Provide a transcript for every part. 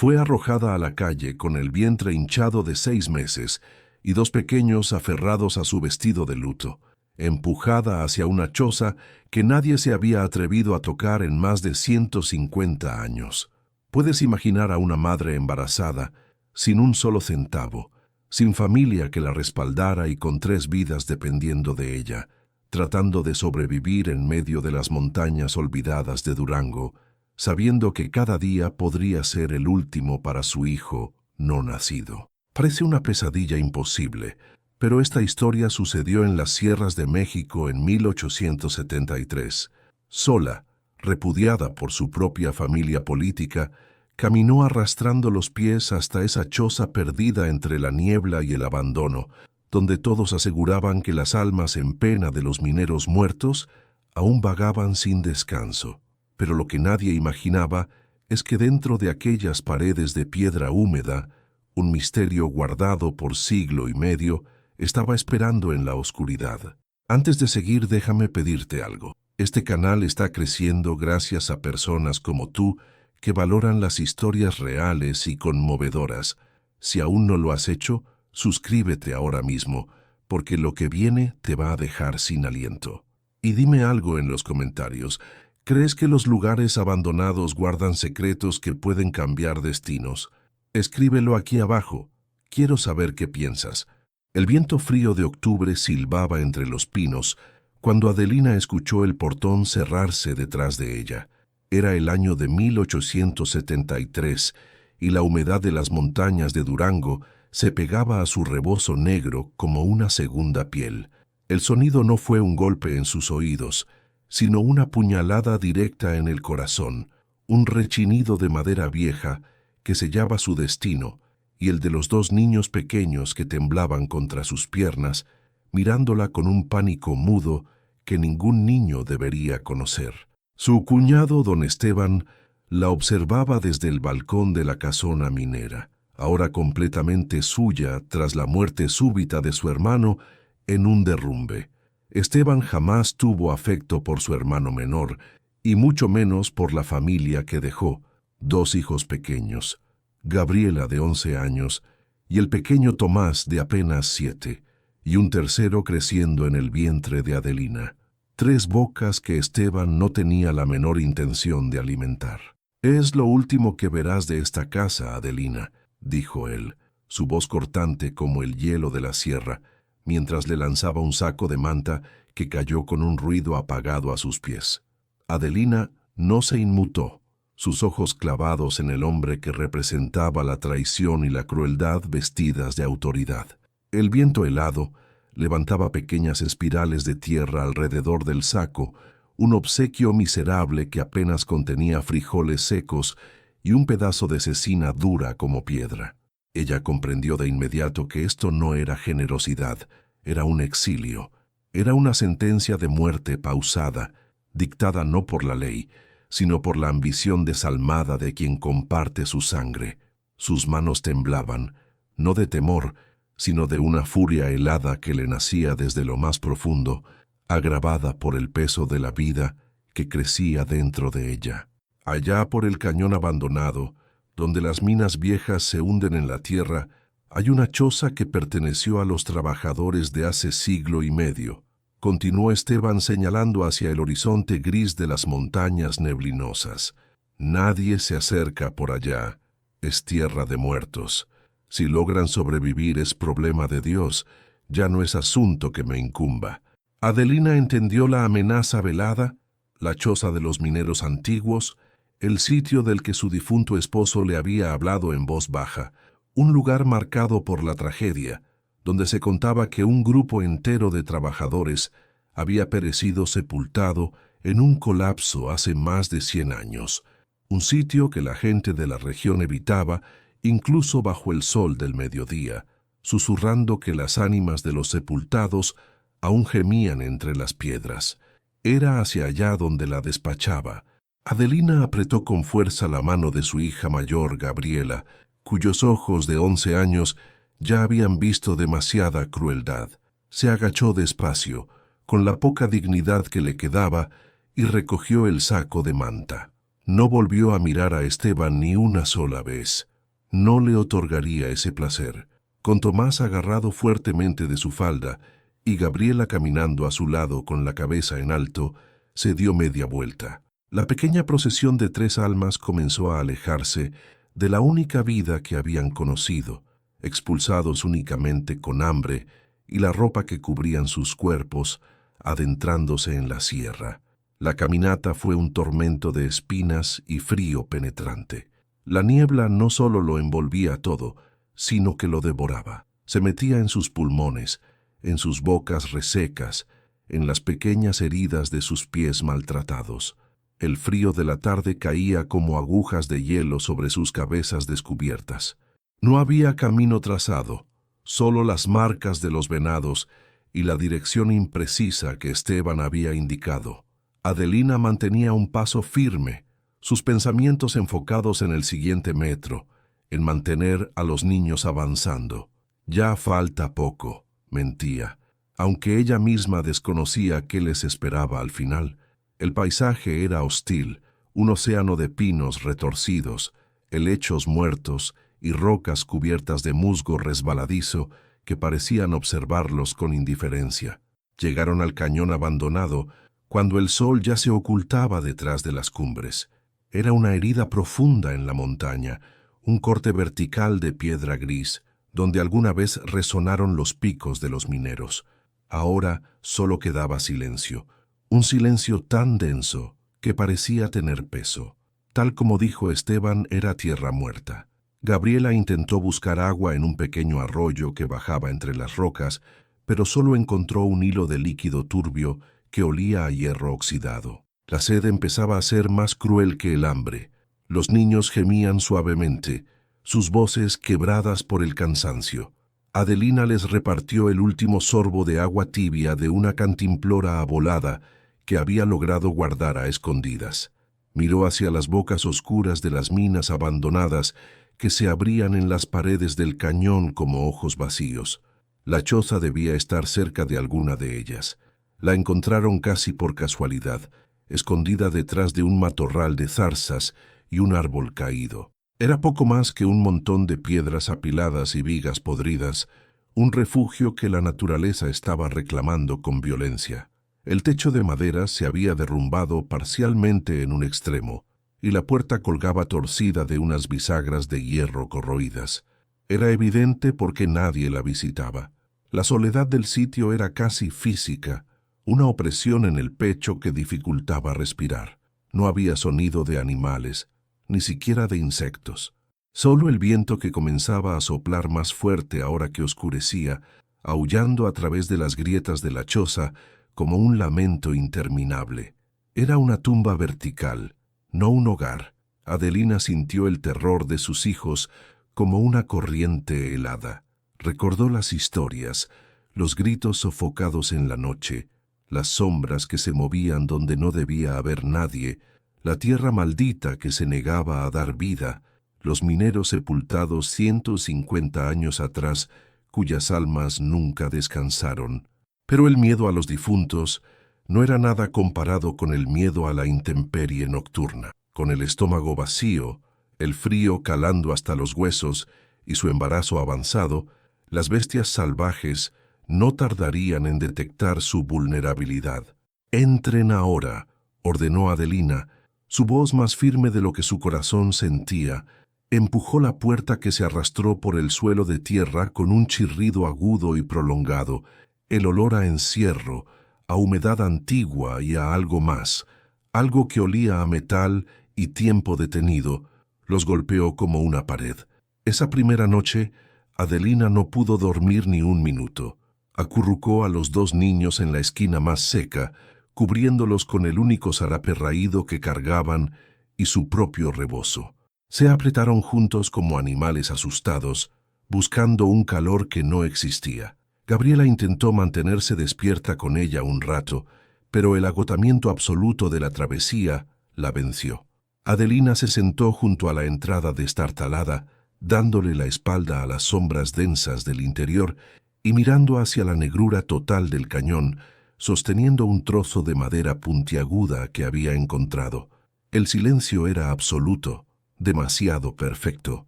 Fue arrojada a la calle con el vientre hinchado de 6 meses y 2 pequeños aferrados a su vestido de luto, empujada hacia una choza que nadie se había atrevido a tocar en más de 150 años. Puedes imaginar a una madre embarazada, sin un solo centavo, sin familia que la respaldara y con 3 vidas dependiendo de ella, tratando de sobrevivir en medio de las montañas olvidadas de Durango, sabiendo que cada día podría ser el último para su hijo no nacido. Parece una pesadilla imposible, pero esta historia sucedió en las sierras de México en 1873. Sola, repudiada por su propia familia política, caminó arrastrando los pies hasta esa choza perdida entre la niebla y el abandono, donde todos aseguraban que las almas en pena de los mineros muertos aún vagaban sin descanso. Pero lo que nadie imaginaba es que dentro de aquellas paredes de piedra húmeda, un misterio guardado por siglo y medio estaba esperando en la oscuridad. Antes de seguir, déjame pedirte algo. Este canal está creciendo gracias a personas como tú que valoran las historias reales y conmovedoras. Si aún no lo has hecho, suscríbete ahora mismo, porque lo que viene te va a dejar sin aliento. Y dime algo en los comentarios. ¿Crees que los lugares abandonados guardan secretos que pueden cambiar destinos? Escríbelo aquí abajo. Quiero saber qué piensas. El viento frío de octubre silbaba entre los pinos cuando Adelina escuchó el portón cerrarse detrás de ella. Era el año de 1873 y la humedad de las montañas de Durango se pegaba a su rebozo negro como una segunda piel. El sonido no fue un golpe en sus oídos, sino una puñalada directa en el corazón, un rechinido de madera vieja que sellaba su destino y el de los 2 niños pequeños que temblaban contra sus piernas, mirándola con un pánico mudo que ningún niño debería conocer. Su cuñado, don Esteban, la observaba desde el balcón de la casona minera, ahora completamente suya tras la muerte súbita de su hermano en un derrumbe. Esteban jamás tuvo afecto por su hermano menor, y mucho menos por la familia que dejó, 2 hijos pequeños, Gabriela de 11 años y el pequeño Tomás de apenas 7, y un tercero creciendo en el vientre de Adelina. 3 bocas que Esteban no tenía la menor intención de alimentar. «Es lo último que verás de esta casa, Adelina», dijo él, su voz cortante como el hielo de la sierra, mientras le lanzaba un saco de manta que cayó con un ruido apagado a sus pies. Adelina no se inmutó, sus ojos clavados en el hombre que representaba la traición y la crueldad vestidas de autoridad. El viento helado levantaba pequeñas espirales de tierra alrededor del saco, un obsequio miserable que apenas contenía frijoles secos y un pedazo de cecina dura como piedra. Ella comprendió de inmediato que esto no era generosidad, era un exilio, era una sentencia de muerte pausada, dictada no por la ley, sino por la ambición desalmada de quien comparte su sangre. Sus manos temblaban, no de temor, sino de una furia helada que le nacía desde lo más profundo, agravada por el peso de la vida que crecía dentro de ella. Allá por el cañón abandonado, donde las minas viejas se hunden en la tierra, hay una choza que perteneció a los trabajadores de hace siglo y medio. Continuó Esteban señalando hacia el horizonte gris de las montañas neblinosas. Nadie se acerca por allá. Es tierra de muertos. Si logran sobrevivir es problema de Dios, ya no es asunto que me incumba. Adelina entendió la amenaza velada, la choza de los mineros antiguos, el sitio del que su difunto esposo le había hablado en voz baja, un lugar marcado por la tragedia, donde se contaba que un grupo entero de trabajadores había perecido sepultado en un colapso hace más de 100 años, un sitio que la gente de la región evitaba, incluso bajo el sol del mediodía, susurrando que las ánimas de los sepultados aún gemían entre las piedras. Era hacia allá donde la despachaba. Adelina apretó con fuerza la mano de su hija mayor, Gabriela, cuyos ojos de 11 años ya habían visto demasiada crueldad. Se agachó despacio, con la poca dignidad que le quedaba, y recogió el saco de manta. No volvió a mirar a Esteban ni una sola vez. No le otorgaría ese placer. Con Tomás agarrado fuertemente de su falda y Gabriela caminando a su lado con la cabeza en alto, se dio media vuelta. La pequeña procesión de 3 almas comenzó a alejarse de la única vida que habían conocido, expulsados únicamente con hambre y la ropa que cubrían sus cuerpos, adentrándose en la sierra. La caminata fue un tormento de espinas y frío penetrante. La niebla no solo lo envolvía todo, sino que lo devoraba. Se metía en sus pulmones, en sus bocas resecas, en las pequeñas heridas de sus pies maltratados. El frío de la tarde caía como agujas de hielo sobre sus cabezas descubiertas. No había camino trazado, solo las marcas de los venados y la dirección imprecisa que Esteban había indicado. Adelina mantenía un paso firme, sus pensamientos enfocados en el siguiente metro, en mantener a los niños avanzando. Ya falta poco, mentía, aunque ella misma desconocía qué les esperaba al final. El paisaje era hostil, un océano de pinos retorcidos, helechos muertos y rocas cubiertas de musgo resbaladizo que parecían observarlos con indiferencia. Llegaron al cañón abandonado cuando el sol ya se ocultaba detrás de las cumbres. Era una herida profunda en la montaña, un corte vertical de piedra gris, donde alguna vez resonaron los picos de los mineros. Ahora solo quedaba silencio, un silencio tan denso que parecía tener peso. Tal como dijo Esteban, era tierra muerta. Gabriela intentó buscar agua en un pequeño arroyo que bajaba entre las rocas, pero solo encontró un hilo de líquido turbio que olía a hierro oxidado. La sed empezaba a ser más cruel que el hambre. Los niños gemían suavemente, sus voces quebradas por el cansancio. Adelina les repartió el último sorbo de agua tibia de una cantimplora abolada que había logrado guardar a escondidas. Miró hacia las bocas oscuras de las minas abandonadas que se abrían en las paredes del cañón como ojos vacíos. La choza debía estar cerca de alguna de ellas. La encontraron casi por casualidad, escondida detrás de un matorral de zarzas y un árbol caído. Era poco más que un montón de piedras apiladas y vigas podridas, un refugio que la naturaleza estaba reclamando con violencia. El techo de madera se había derrumbado parcialmente en un extremo, y la puerta colgaba torcida de unas bisagras de hierro corroídas. Era evidente porque nadie la visitaba. La soledad del sitio era casi física, una opresión en el pecho que dificultaba respirar. No había sonido de animales, ni siquiera de insectos. Solo el viento que comenzaba a soplar más fuerte ahora que oscurecía, aullando a través de las grietas de la choza como un lamento interminable. Era una tumba vertical, no un hogar. Adelina sintió el terror de sus hijos como una corriente helada. Recordó las historias, los gritos sofocados en la noche, las sombras que se movían donde no debía haber nadie, la tierra maldita que se negaba a dar vida, los mineros sepultados 150 años atrás, cuyas almas nunca descansaron. Pero el miedo a los difuntos no era nada comparado con el miedo a la intemperie nocturna. Con el estómago vacío, el frío calando hasta los huesos y su embarazo avanzado, las bestias salvajes no tardarían en detectar su vulnerabilidad. «Entren ahora», ordenó Adelina. Su voz, más firme de lo que su corazón sentía, empujó la puerta que se arrastró por el suelo de tierra con un chirrido agudo y prolongado. El olor a encierro, a humedad antigua y a algo más, algo que olía a metal y tiempo detenido, los golpeó como una pared. Esa primera noche, Adelina no pudo dormir ni un minuto. Acurrucó a los 2 niños en la esquina más seca, cubriéndolos con el único zarape raído que cargaban y su propio rebozo. Se apretaron juntos como animales asustados, buscando un calor que no existía. Gabriela intentó mantenerse despierta con ella un rato, pero el agotamiento absoluto de la travesía la venció. Adelina se sentó junto a la entrada destartalada, dándole la espalda a las sombras densas del interior y mirando hacia la negrura total del cañón, sosteniendo un trozo de madera puntiaguda que había encontrado. El silencio era absoluto, demasiado perfecto.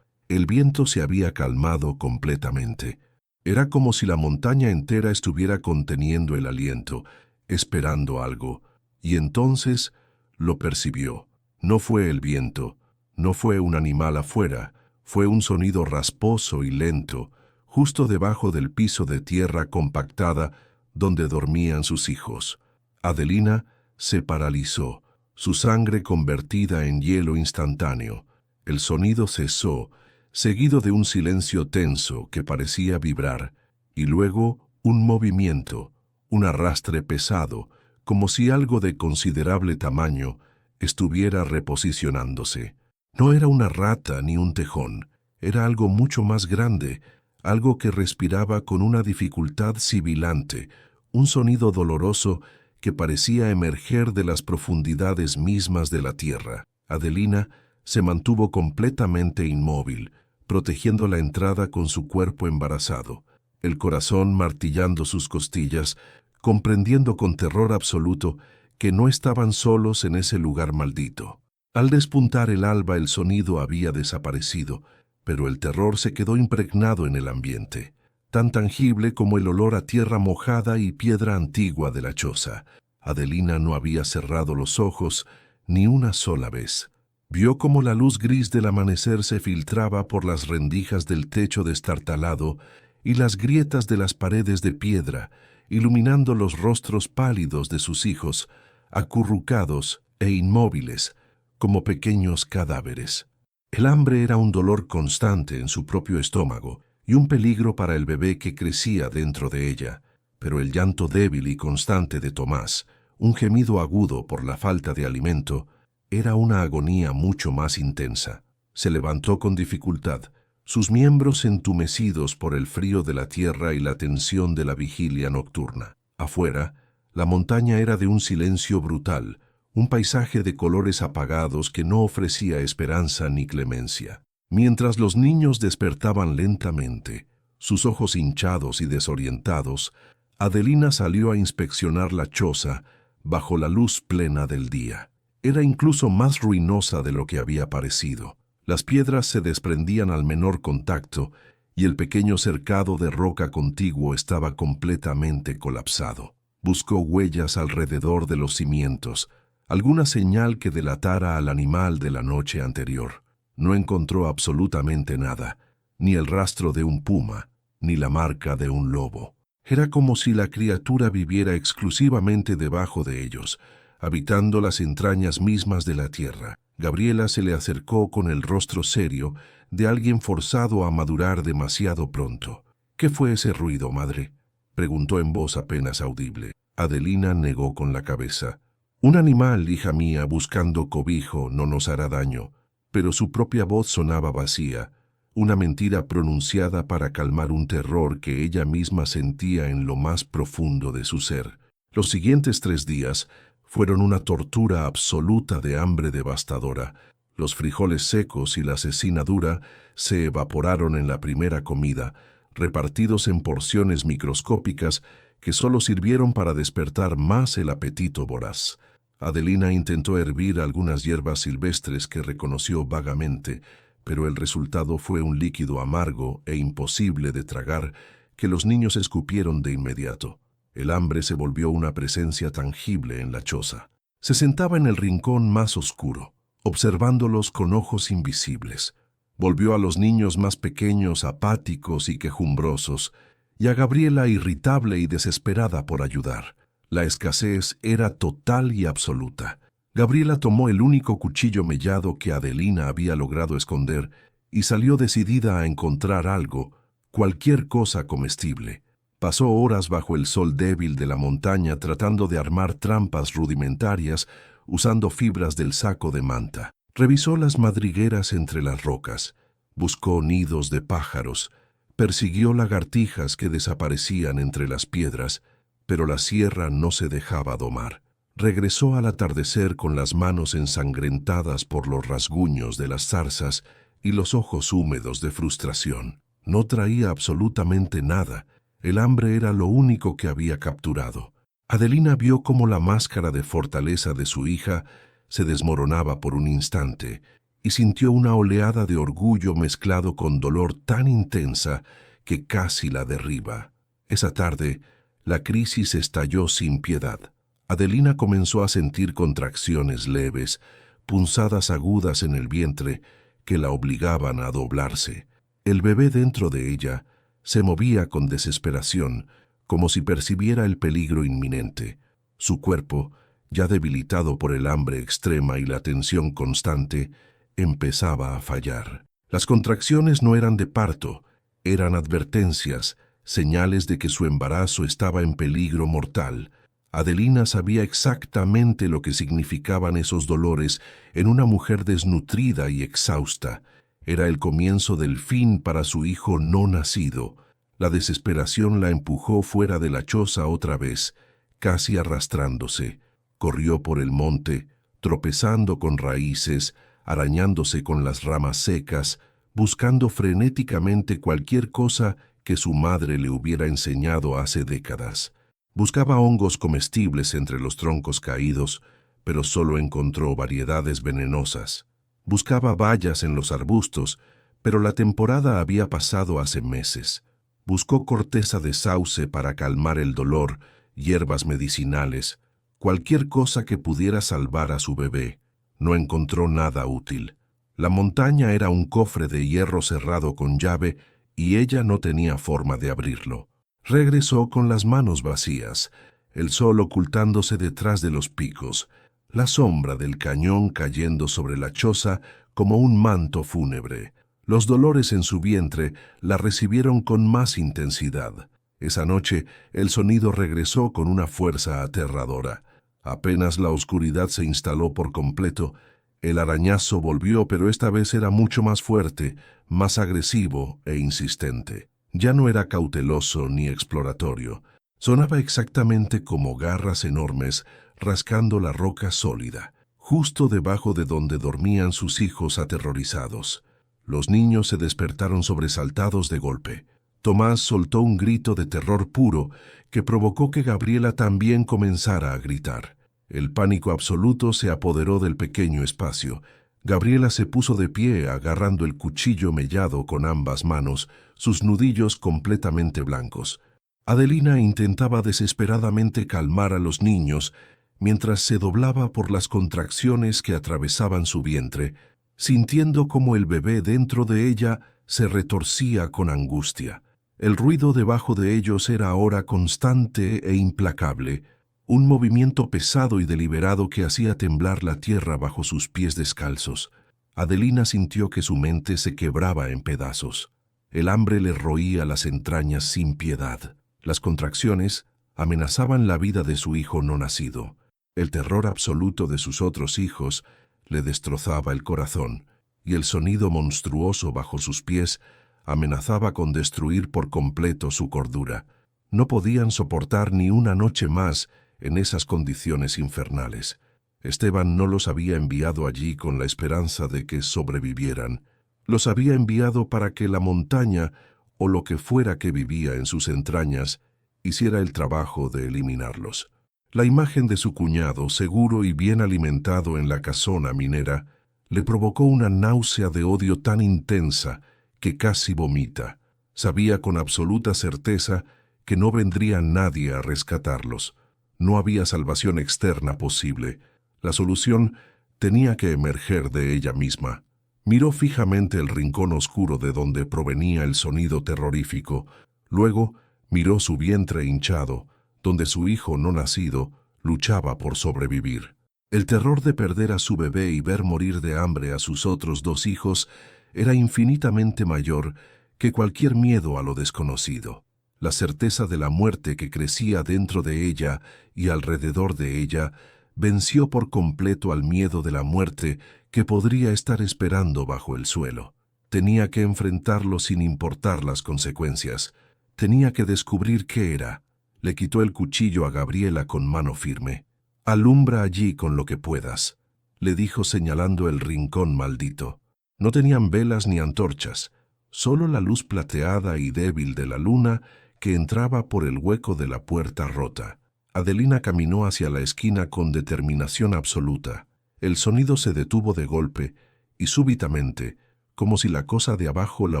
El viento se había calmado completamente. Era como si la montaña entera estuviera conteniendo el aliento, esperando algo. Y entonces lo percibió. No fue el viento, no fue un animal afuera, fue un sonido rasposo y lento, justo debajo del piso de tierra compactada donde dormían sus hijos. Adelina se paralizó, su sangre convertida en hielo instantáneo. El sonido cesó, seguido de un silencio tenso que parecía vibrar, y luego un movimiento, un arrastre pesado, como si algo de considerable tamaño estuviera reposicionándose. No era una rata ni un tejón, era algo mucho más grande, algo que respiraba con una dificultad sibilante, un sonido doloroso que parecía emerger de las profundidades mismas de la tierra. Adelina se mantuvo completamente inmóvil, protegiendo la entrada con su cuerpo embarazado, el corazón martillando sus costillas, comprendiendo con terror absoluto que no estaban solos en ese lugar maldito. Al despuntar el alba el sonido había desaparecido, pero el terror se quedó impregnado en el ambiente, tan tangible como el olor a tierra mojada y piedra antigua de la choza. Adelina no había cerrado los ojos ni una sola vez. Vio cómo la luz gris del amanecer se filtraba por las rendijas del techo destartalado y las grietas de las paredes de piedra, iluminando los rostros pálidos de sus hijos, acurrucados e inmóviles, como pequeños cadáveres. El hambre era un dolor constante en su propio estómago y un peligro para el bebé que crecía dentro de ella, pero el llanto débil y constante de Tomás, un gemido agudo por la falta de alimento, era una agonía mucho más intensa. Se levantó con dificultad, sus miembros entumecidos por el frío de la tierra y la tensión de la vigilia nocturna. Afuera, la montaña era de un silencio brutal, un paisaje de colores apagados que no ofrecía esperanza ni clemencia. Mientras los niños despertaban lentamente, sus ojos hinchados y desorientados, Adelina salió a inspeccionar la choza bajo la luz plena del día. Era incluso más ruinosa de lo que había parecido. Las piedras se desprendían al menor contacto y el pequeño cercado de roca contiguo estaba completamente colapsado. Buscó huellas alrededor de los cimientos, alguna señal que delatara al animal de la noche anterior. No encontró absolutamente nada, ni el rastro de un puma, ni la marca de un lobo. Era como si la criatura viviera exclusivamente debajo de ellos, habitando las entrañas mismas de la tierra. Gabriela se le acercó con el rostro serio de alguien forzado a madurar demasiado pronto. «¿Qué fue ese ruido, madre?», preguntó en voz apenas audible. Adelina negó con la cabeza. «Un animal, hija mía, buscando cobijo no nos hará daño», pero su propia voz sonaba vacía, una mentira pronunciada para calmar un terror que ella misma sentía en lo más profundo de su ser. Los siguientes 3 días fueron una tortura absoluta de hambre devastadora. Los frijoles secos y la cecina dura se evaporaron en la primera comida, repartidos en porciones microscópicas que solo sirvieron para despertar más el apetito voraz. Adelina intentó hervir algunas hierbas silvestres que reconoció vagamente, pero el resultado fue un líquido amargo e imposible de tragar que los niños escupieron de inmediato. El hambre se volvió una presencia tangible en la choza. Se sentaba en el rincón más oscuro, observándolos con ojos invisibles. Volvió a los niños más pequeños apáticos y quejumbrosos, y a Gabriela irritable y desesperada por ayudar. La escasez era total y absoluta. Gabriela tomó el único cuchillo mellado que Adelina había logrado esconder y salió decidida a encontrar algo, cualquier cosa comestible. Pasó horas bajo el sol débil de la montaña tratando de armar trampas rudimentarias usando fibras del saco de manta. Revisó las madrigueras entre las rocas, buscó nidos de pájaros, persiguió lagartijas que desaparecían entre las piedras, pero la sierra no se dejaba domar. Regresó al atardecer con las manos ensangrentadas por los rasguños de las zarzas y los ojos húmedos de frustración. No traía absolutamente nada. El hambre era lo único que había capturado. Adelina vio cómo la máscara de fortaleza de su hija se desmoronaba por un instante y sintió una oleada de orgullo mezclado con dolor tan intensa que casi la derriba. Esa tarde, la crisis estalló sin piedad. Adelina comenzó a sentir contracciones leves, punzadas agudas en el vientre que la obligaban a doblarse. El bebé dentro de ella se movía con desesperación, como si percibiera el peligro inminente. Su cuerpo, ya debilitado por el hambre extrema y la tensión constante, empezaba a fallar. Las contracciones no eran de parto, eran advertencias, señales de que su embarazo estaba en peligro mortal. Adelina sabía exactamente lo que significaban esos dolores en una mujer desnutrida y exhausta. Era el comienzo del fin para su hijo no nacido. La desesperación la empujó fuera de la choza otra vez, casi arrastrándose. Corrió por el monte, tropezando con raíces, arañándose con las ramas secas, buscando frenéticamente cualquier cosa que su madre le hubiera enseñado hace décadas. Buscaba hongos comestibles entre los troncos caídos, pero solo encontró variedades venenosas. Buscaba bayas en los arbustos, pero la temporada había pasado hace meses. Buscó corteza de sauce para calmar el dolor, hierbas medicinales, cualquier cosa que pudiera salvar a su bebé. No encontró nada útil. La montaña era un cofre de hierro cerrado con llave y ella no tenía forma de abrirlo. Regresó con las manos vacías, el sol ocultándose detrás de los picos, la sombra del cañón cayendo sobre la choza como un manto fúnebre. Los dolores en su vientre la recibieron con más intensidad. Esa noche el sonido regresó con una fuerza aterradora. Apenas la oscuridad se instaló por completo, el arañazo volvió, pero esta vez era mucho más fuerte, más agresivo e insistente. Ya no era cauteloso ni exploratorio. Sonaba exactamente como garras enormes rascando la roca sólida, justo debajo de donde dormían sus hijos aterrorizados. Los niños se despertaron sobresaltados de golpe. Tomás soltó un grito de terror puro que provocó que Gabriela también comenzara a gritar. El pánico absoluto se apoderó del pequeño espacio. Gabriela se puso de pie agarrando el cuchillo mellado con ambas manos, sus nudillos completamente blancos. Adelina intentaba desesperadamente calmar a los niños mientras se doblaba por las contracciones que atravesaban su vientre, sintiendo como el bebé dentro de ella se retorcía con angustia. El ruido debajo de ellos era ahora constante e implacable, un movimiento pesado y deliberado que hacía temblar la tierra bajo sus pies descalzos. Adelina sintió que su mente se quebraba en pedazos. El hambre le roía las entrañas sin piedad. Las contracciones amenazaban la vida de su hijo no nacido. El terror absoluto de sus otros hijos le destrozaba el corazón, y el sonido monstruoso bajo sus pies amenazaba con destruir por completo su cordura. No podían soportar ni una noche más en esas condiciones infernales. Esteban no los había enviado allí con la esperanza de que sobrevivieran. Los había enviado para que la montaña, o lo que fuera que vivía en sus entrañas, hiciera el trabajo de eliminarlos. La imagen de su cuñado, seguro y bien alimentado en la casona minera, le provocó una náusea de odio tan intensa que casi vomita. Sabía con absoluta certeza que no vendría nadie a rescatarlos. No había salvación externa posible. La solución tenía que emerger de ella misma. Miró fijamente el rincón oscuro de donde provenía el sonido terrorífico. Luego miró su vientre hinchado, donde su hijo no nacido luchaba por sobrevivir. El terror de perder a su bebé y ver morir de hambre a sus otros dos hijos era infinitamente mayor que cualquier miedo a lo desconocido. La certeza de la muerte que crecía dentro de ella y alrededor de ella venció por completo al miedo de la muerte que podría estar esperando bajo el suelo. Tenía que enfrentarlo sin importar las consecuencias. Tenía que descubrir qué era. Le quitó el cuchillo a Gabriela con mano firme. «Alumbra allí con lo que puedas», le dijo señalando el rincón maldito. No tenían velas ni antorchas, solo la luz plateada y débil de la luna que entraba por el hueco de la puerta rota. Adelina caminó hacia la esquina con determinación absoluta. El sonido se detuvo de golpe y súbitamente, como si la cosa de abajo la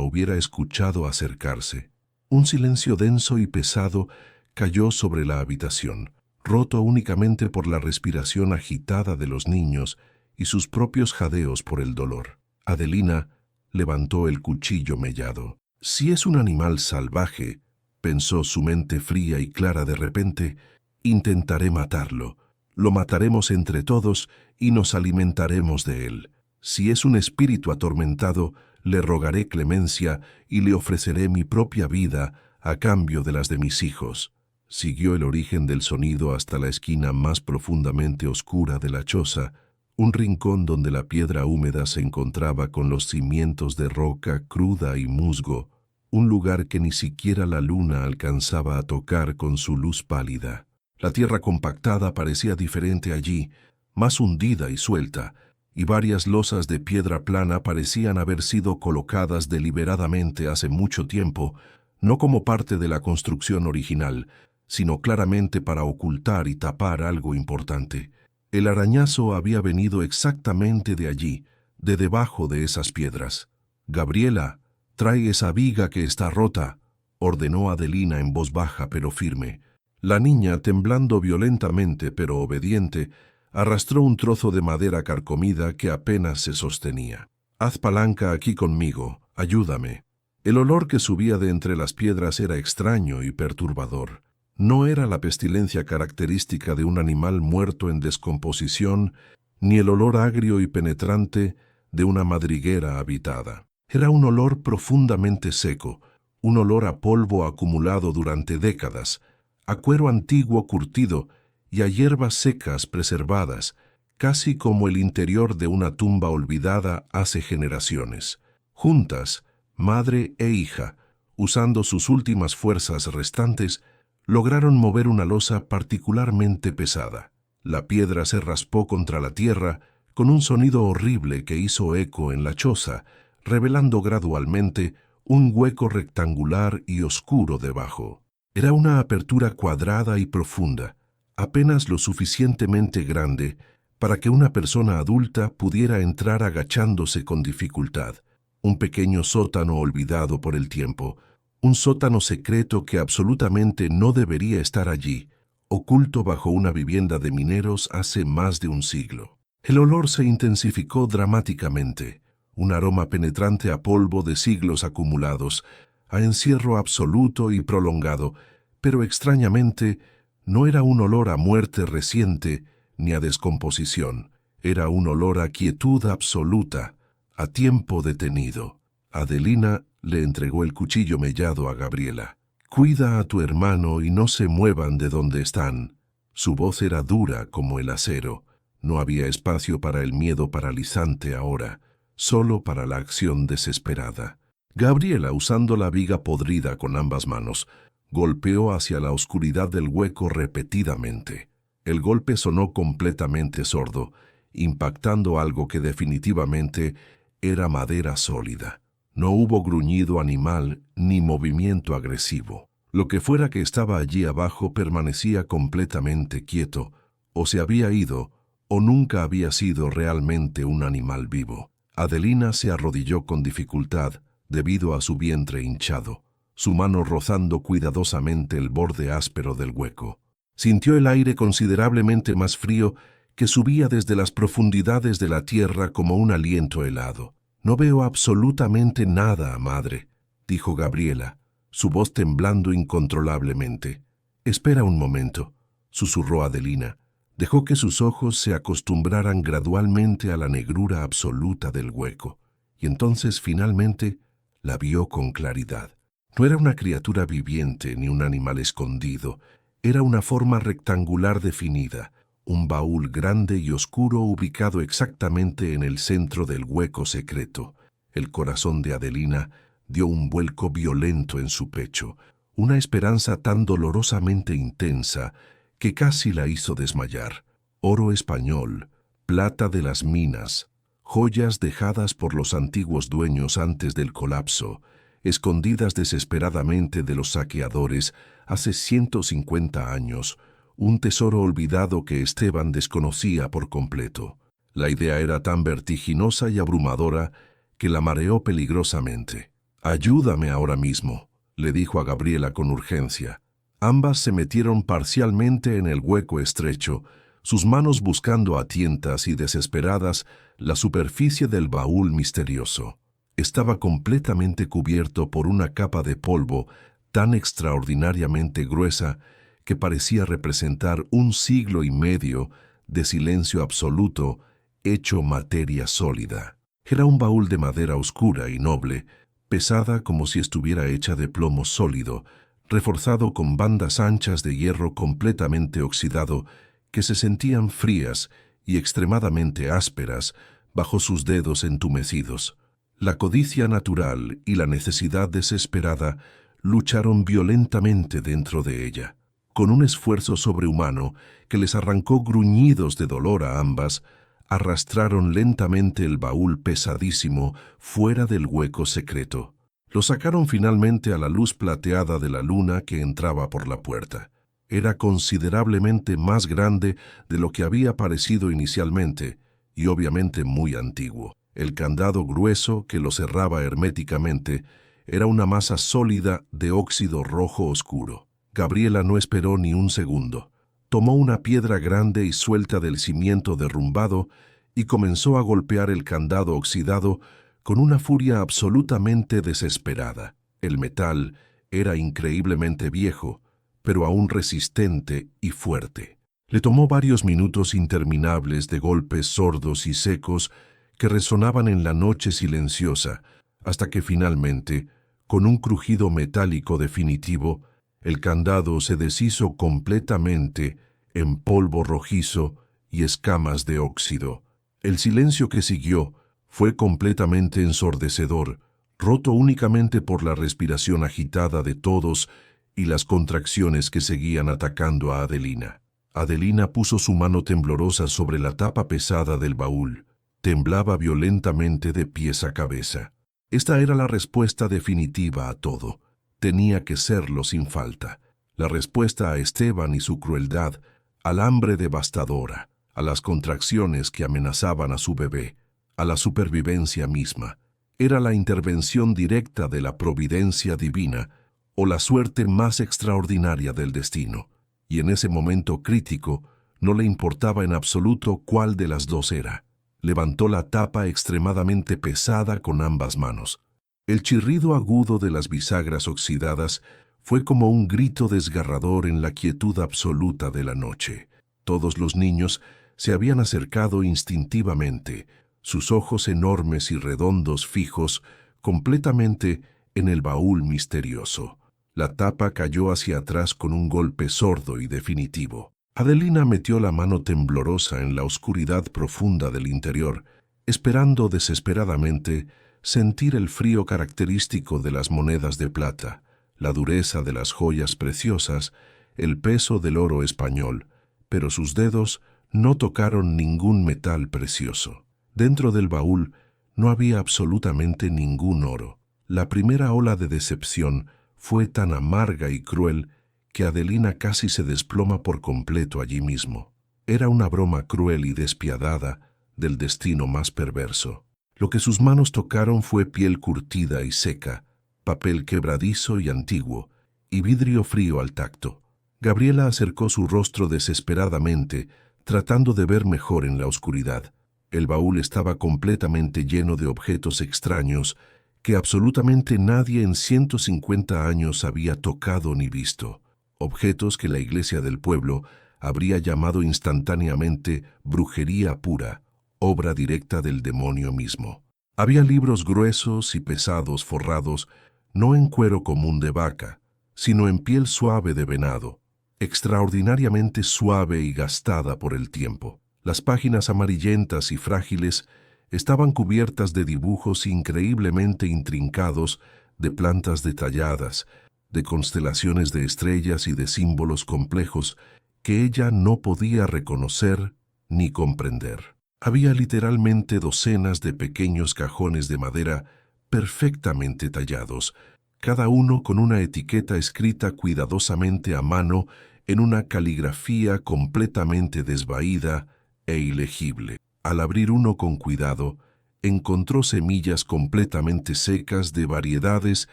hubiera escuchado acercarse. Un silencio denso y pesado cayó sobre la habitación, roto únicamente por la respiración agitada de los niños y sus propios jadeos por el dolor. Adelina levantó el cuchillo mellado. Si es un animal salvaje, pensó su mente fría y clara de repente, intentaré matarlo. Lo mataremos entre todos y nos alimentaremos de él. Si es un espíritu atormentado, le rogaré clemencia y le ofreceré mi propia vida a cambio de las de mis hijos. Siguió el origen del sonido hasta la esquina más profundamente oscura de la choza, un rincón donde la piedra húmeda se encontraba con los cimientos de roca cruda y musgo, un lugar que ni siquiera la luna alcanzaba a tocar con su luz pálida. La tierra compactada parecía diferente allí, más hundida y suelta, y varias losas de piedra plana parecían haber sido colocadas deliberadamente hace mucho tiempo, no como parte de la construcción original, sino claramente para ocultar y tapar algo importante. El arañazo había venido exactamente de allí, de debajo de esas piedras. «Gabriela, trae esa viga que está rota», ordenó Adelina en voz baja pero firme. La niña, temblando violentamente pero obediente, arrastró un trozo de madera carcomida que apenas se sostenía. «Haz palanca aquí conmigo, ayúdame». El olor que subía de entre las piedras era extraño y perturbador. No era la pestilencia característica de un animal muerto en descomposición, ni el olor agrio y penetrante de una madriguera habitada. Era un olor profundamente seco, un olor a polvo acumulado durante décadas, a cuero antiguo curtido y a hierbas secas preservadas, casi como el interior de una tumba olvidada hace generaciones. Juntas, madre e hija, usando sus últimas fuerzas restantes, lograron mover una losa particularmente pesada. La piedra se raspó contra la tierra con un sonido horrible que hizo eco en la choza, revelando gradualmente un hueco rectangular y oscuro debajo. Era una apertura cuadrada y profunda, apenas lo suficientemente grande para que una persona adulta pudiera entrar agachándose con dificultad. Un pequeño sótano olvidado por el tiempo, un sótano secreto que absolutamente no debería estar allí, oculto bajo una vivienda de mineros hace más de un siglo. El olor se intensificó dramáticamente, un aroma penetrante a polvo de siglos acumulados, a encierro absoluto y prolongado, pero extrañamente no era un olor a muerte reciente ni a descomposición, era un olor a quietud absoluta, a tiempo detenido. Adelina le entregó el cuchillo mellado a Gabriela. «Cuida a tu hermano y no se muevan de donde están». Su voz era dura como el acero. No había espacio para el miedo paralizante ahora, solo para la acción desesperada. Gabriela, usando la viga podrida con ambas manos, golpeó hacia la oscuridad del hueco repetidamente. El golpe sonó completamente sordo, impactando algo que definitivamente era madera sólida. No hubo gruñido animal ni movimiento agresivo. Lo que fuera que estaba allí abajo permanecía completamente quieto, o se había ido, o nunca había sido realmente un animal vivo. Adelina se arrodilló con dificultad debido a su vientre hinchado, su mano rozando cuidadosamente el borde áspero del hueco. Sintió el aire considerablemente más frío que subía desde las profundidades de la tierra como un aliento helado. «No veo absolutamente nada, madre», dijo Gabriela, su voz temblando incontrolablemente. «Espera un momento», susurró Adelina. Dejó que sus ojos se acostumbraran gradualmente a la negrura absoluta del hueco, y entonces finalmente la vio con claridad. No era una criatura viviente ni un animal escondido, era una forma rectangular definida, un baúl grande y oscuro ubicado exactamente en el centro del hueco secreto. El corazón de Adelina dio un vuelco violento en su pecho, una esperanza tan dolorosamente intensa que casi la hizo desmayar. Oro español, plata de las minas, joyas dejadas por los antiguos dueños antes del colapso, escondidas desesperadamente de los saqueadores hace 150 años, un tesoro olvidado que Esteban desconocía por completo. La idea era tan vertiginosa y abrumadora que la mareó peligrosamente. «Ayúdame ahora mismo», le dijo a Gabriela con urgencia. Ambas se metieron parcialmente en el hueco estrecho, sus manos buscando a tientas y desesperadas la superficie del baúl misterioso. Estaba completamente cubierto por una capa de polvo tan extraordinariamente gruesa que parecía representar un siglo y medio de silencio absoluto hecho materia sólida. Era un baúl de madera oscura y noble, pesada como si estuviera hecha de plomo sólido, reforzado con bandas anchas de hierro completamente oxidado que se sentían frías y extremadamente ásperas bajo sus dedos entumecidos. La codicia natural y la necesidad desesperada lucharon violentamente dentro de ella. Con un esfuerzo sobrehumano que les arrancó gruñidos de dolor a ambas, arrastraron lentamente el baúl pesadísimo fuera del hueco secreto. Lo sacaron finalmente a la luz plateada de la luna que entraba por la puerta. Era considerablemente más grande de lo que había parecido inicialmente, y obviamente muy antiguo. El candado grueso que lo cerraba herméticamente era una masa sólida de óxido rojo oscuro. Gabriela no esperó ni un segundo. Tomó una piedra grande y suelta del cimiento derrumbado y comenzó a golpear el candado oxidado con una furia absolutamente desesperada. El metal era increíblemente viejo, pero aún resistente y fuerte. Le tomó varios minutos interminables de golpes sordos y secos que resonaban en la noche silenciosa, hasta que finalmente, con un crujido metálico definitivo, el candado se deshizo completamente en polvo rojizo y escamas de óxido. El silencio que siguió fue completamente ensordecedor, roto únicamente por la respiración agitada de todos y las contracciones que seguían atacando a Adelina. Adelina puso su mano temblorosa sobre la tapa pesada del baúl. Temblaba violentamente de pies a cabeza. Esta era la respuesta definitiva a todo. Tenía que serlo sin falta. La respuesta a Esteban y su crueldad, al hambre devastadora, a las contracciones que amenazaban a su bebé, a la supervivencia misma. Era la intervención directa de la providencia divina o la suerte más extraordinaria del destino. Y en ese momento crítico no le importaba en absoluto cuál de las dos era. Levantó la tapa extremadamente pesada con ambas manos. El chirrido agudo de las bisagras oxidadas fue como un grito desgarrador en la quietud absoluta de la noche. Todos los niños se habían acercado instintivamente, sus ojos enormes y redondos fijos completamente en el baúl misterioso. La tapa cayó hacia atrás con un golpe sordo y definitivo. Adelina metió la mano temblorosa en la oscuridad profunda del interior, esperando desesperadamente sentir el frío característico de las monedas de plata, la dureza de las joyas preciosas, el peso del oro español, pero sus dedos no tocaron ningún metal precioso. Dentro del baúl no había absolutamente ningún oro. La primera ola de decepción fue tan amarga y cruel que Adelina casi se desploma por completo allí mismo. Era una broma cruel y despiadada del destino más perverso. Lo que sus manos tocaron fue piel curtida y seca, papel quebradizo y antiguo, y vidrio frío al tacto. Gabriela acercó su rostro desesperadamente, tratando de ver mejor en la oscuridad. El baúl estaba completamente lleno de objetos extraños que absolutamente nadie en 150 años había tocado ni visto. Objetos que la iglesia del pueblo habría llamado instantáneamente brujería pura, obra directa del demonio mismo. Había libros gruesos y pesados forrados no en cuero común de vaca, sino en piel suave de venado, extraordinariamente suave y gastada por el tiempo. Las páginas amarillentas y frágiles estaban cubiertas de dibujos increíblemente intrincados de plantas detalladas, de constelaciones de estrellas y de símbolos complejos que ella no podía reconocer ni comprender. Había literalmente docenas de pequeños cajones de madera perfectamente tallados, cada uno con una etiqueta escrita cuidadosamente a mano en una caligrafía completamente desvaída e ilegible. Al abrir uno con cuidado, encontró semillas completamente secas de variedades